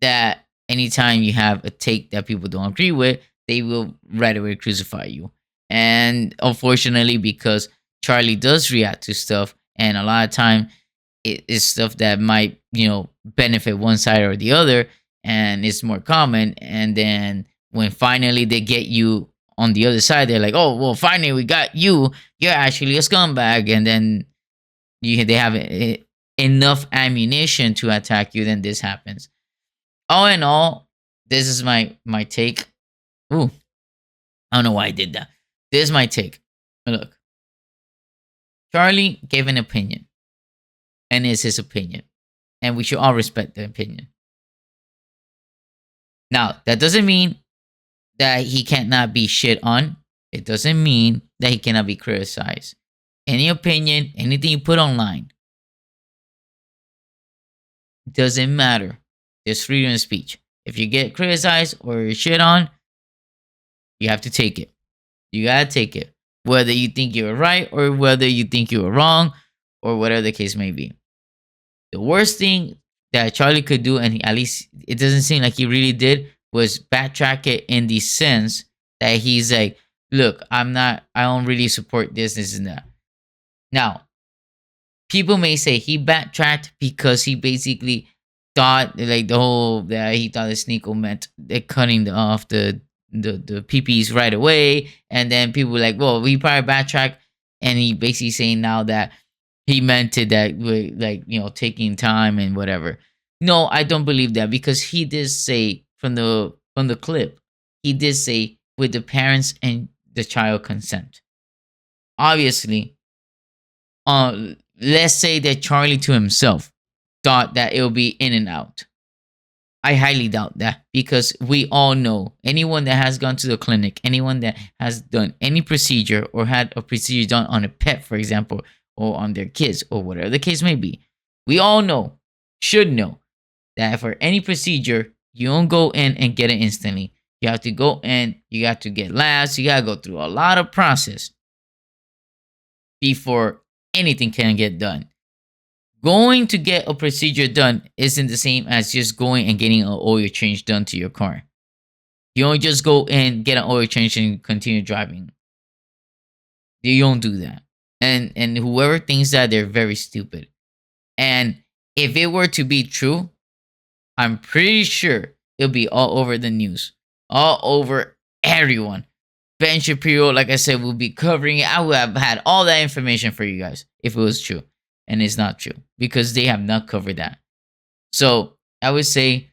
Speaker 1: that anytime you have a take that people don't agree with, they will right away crucify you. And unfortunately, because Charlie does react to stuff, and a lot of time it is stuff that might benefit one side or the other, and it's more common. And then when finally they get you on the other side, they're like, "Oh, well, finally we got you. You're actually a scumbag." And then they have enough ammunition to attack you. Then this happens. All in all, this is my take. Ooh, I don't know why I did that. This is my take. Look, Charlie gave an opinion, and it's his opinion, and we should all respect the opinion. Now, that doesn't mean that he cannot be shit on. It doesn't mean that he cannot be criticized. Any opinion, anything you put online, doesn't matter. There's freedom of speech. If you get criticized or shit on, you have to take it. You gotta take it. Whether you think you were right or whether you think you were wrong or whatever the case may be. The worst thing that Charlie could do, and at least it doesn't seem like he really did, was backtrack it in the sense that he's like, look, I don't really support this and that. Now, people may say he backtracked because he basically thought like he thought the Sneeko meant cutting off the PPs right away, and then people were like, well, we probably backtrack, and he basically saying now that he meant it that way, like taking time and whatever. No, I don't believe that, because he did say from the clip, he did say with the parents and the child consent. Obviously, let's say that Charlie to himself thought that it'll be in and out. I highly doubt that, because we all know anyone that has gone to the clinic, anyone that has done any procedure or had a procedure done on a pet, for example, or on their kids or whatever the case may be, we all should know that for any procedure, you don't go in and get it instantly. You have to go in, you got to get labs, you got to go through a lot of process before anything can get done. Going to get a procedure done isn't the same as just going and getting an oil change done to your car. You don't just go and get an oil change and continue driving. You don't do that. And whoever thinks that, they're very stupid. And if it were to be true, I'm pretty sure it'll be all over the news. All over everyone. Ben Shapiro, like I said, will be covering it. I would have had all that information for you guys if it was true. And it's not true, because they have not covered that. So I would say,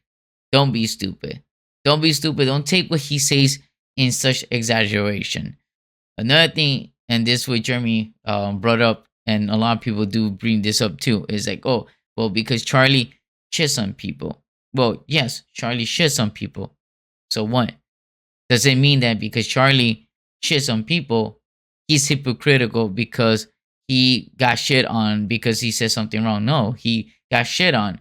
Speaker 1: don't be stupid. Don't be stupid. Don't take what he says in such exaggeration. Another thing, and this what Jeremy brought up, and a lot of people do bring this up too, is like, oh, well, because Charlie shits on people. Well, yes, Charlie shits on people. So what? Does it mean that because Charlie shits on people, he's hypocritical because he got shit on because he said something wrong? No, he got shit on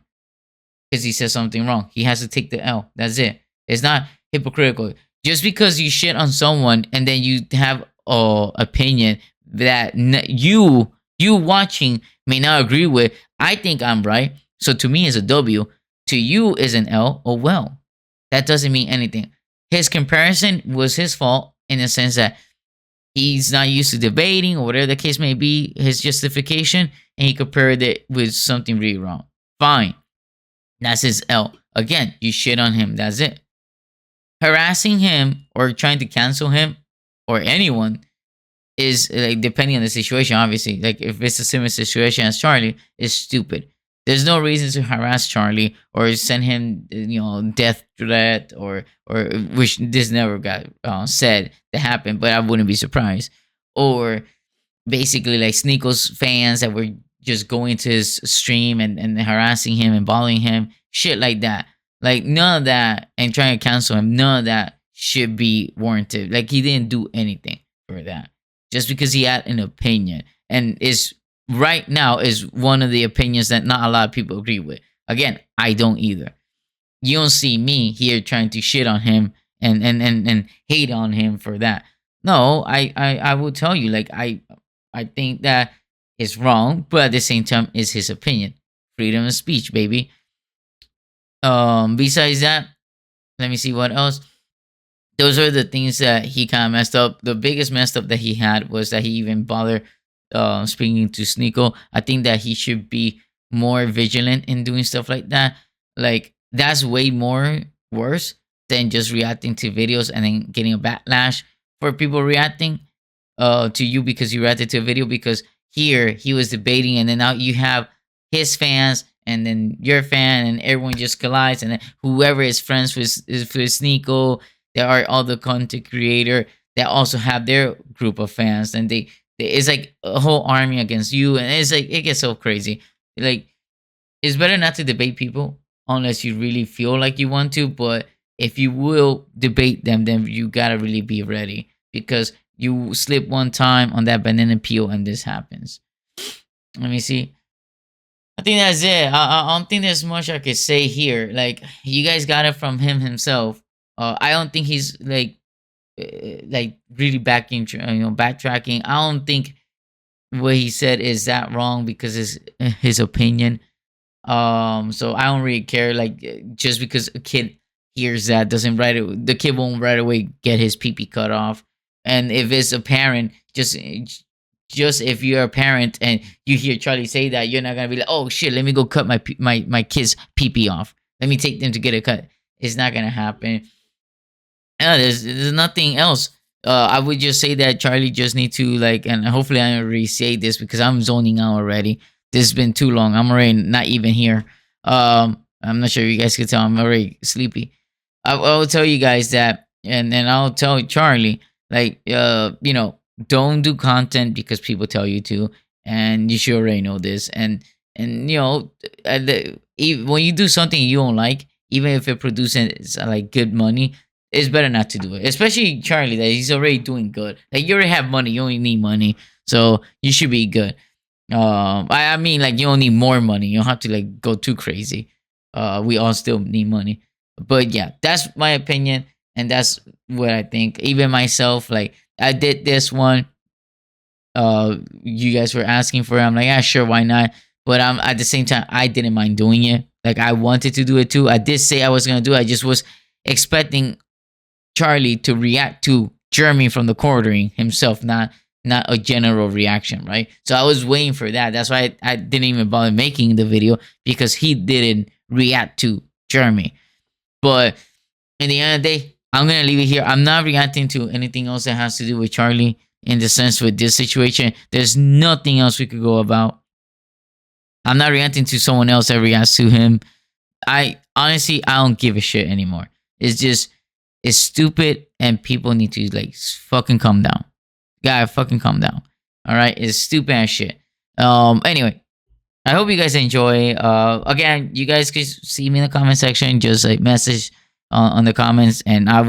Speaker 1: because he said something wrong. He has to take the L. That's it. It's not hypocritical. Just because you shit on someone and then you have an opinion that you watching may not agree with. I think I'm right. So to me, it's a W. To you, is an L. Oh well, that doesn't mean anything. His comparison was his fault in the sense that he's not used to debating or whatever the case may be. His justification, and he compared it with something really wrong. Fine, that's his L. Again, you shit on him. That's it. Harassing him or trying to cancel him or anyone is like depending on the situation. Obviously, like if it's a similar situation as Charlie, is stupid. There's no reason to harass Charlie or send him, death threat or which this never got said to happen, but I wouldn't be surprised. Or basically like Sneako's fans that were just going to his stream and harassing him and bullying him, shit like that. Like none of that, and trying to cancel him, none of that should be warranted. Like he didn't do anything for that. Just because he had an opinion and is right now is one of the opinions that not a lot of people agree with. Again, I don't either. You don't see me here trying to shit on him and hate on him for that. No, I will tell you, like I think that is wrong, but at the same time, it's his opinion. Freedom of speech, baby. Besides that, let me see what else. Those are the things that he kind of messed up. The biggest messed up that he had was that he even bothered speaking to Sneeko. I think that he should be more vigilant in doing stuff like that. Like that's way more worse than just reacting to videos and then getting a backlash for people reacting to you because you reacted to a video. Because here he was debating, and then now you have his fans and then your fan, and everyone just collides, and then whoever is friends with Sneeko, there are other content creator that also have their group of fans, and it's like a whole army against you, and it's like it gets so crazy. Like it's better not to debate people unless you really feel like you want to, but if you will debate them, then you gotta really be ready, because you slip one time on that banana peel and this happens. Let me see. I think that's it. I don't think there's much I could say here. Like you guys got it from him himself. I don't think he's like really backtracking. I don't think what he said is that wrong because it's his opinion. So I don't really care. Like just because a kid hears that doesn't the kid won't right away get his pee cut off. And if it's a parent, just if you're a parent and you hear Charlie say that, you're not gonna be like, oh shit, let me go cut my kid's pee off. Let me take them to get a cut. It's not gonna happen. There's nothing else. I would just say that Charlie just need to and hopefully I don't already say this because I'm zoning out already. This has been too long. I'm already not even here. I'm not sure if you guys can tell. I'm already sleepy. I will tell you guys that, and I'll tell Charlie don't do content because people tell you to, and you should already know this. And when you do something you don't like, even if it produces good money, it's better not to do it. Especially Charlie, that he's already doing good. Like you already have money, you only need money, so you should be good. I mean, you don't need more money. You don't have to go too crazy. We all still need money, but yeah, that's my opinion, and that's what I think. Even myself, I did this one. You guys were asking for it. I'm like, yeah, sure, why not? But at the same time, I didn't mind doing it. I wanted to do it too. I did say I was gonna do it. I just was expecting Charlie to react to Jeremy from the quartering himself, not a general reaction, right? So I was waiting for that. That's why I didn't even bother making the video, because he didn't react to Jeremy. But in the end of the day, I'm gonna leave it here. I'm not reacting to anything else that has to do with Charlie in the sense with this situation. There's nothing else we could go about. I'm not reacting to someone else that reacts to him. I don't give a shit anymore. It's stupid, and people need to fucking calm down. Gotta fucking calm down. All right, it's stupid as shit. Anyway, I hope you guys enjoy. Again, you guys can see me in the comment section. Just message on the comments, and I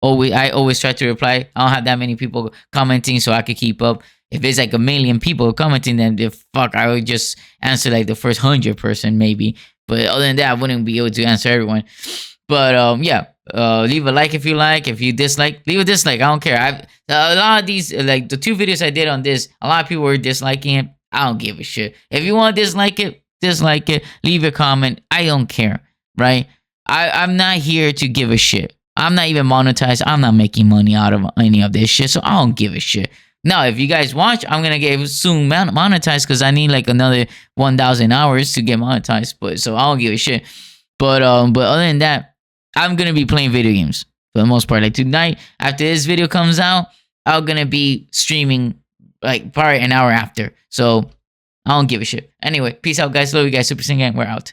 Speaker 1: always try to reply. I don't have that many people commenting, so I could keep up. If it's a million people commenting, then I would just answer the first 100 person maybe. But other than that, I wouldn't be able to answer everyone. But yeah, Leave a like if you like. If you dislike, leave a dislike. I don't care. A lot of these, like the 2 videos I did on this, a lot of people were disliking it. I don't give a shit. If you want to dislike it, dislike it. Leave a comment. I don't care, right? I'm not here to give a shit. I'm not even monetized. I'm not making money out of any of this shit, so I don't give a shit. Now, if you guys watch, I'm gonna get soon monetized because I need like another 1,000 hours to get monetized. But so I don't give a shit. But other than that, I'm gonna be playing video games for the most part. Like tonight, after this video comes out, I'm gonna be streaming like probably an hour after. So I don't give a shit. Anyway, peace out, guys. Love you guys. Super Sing Gang. We're out.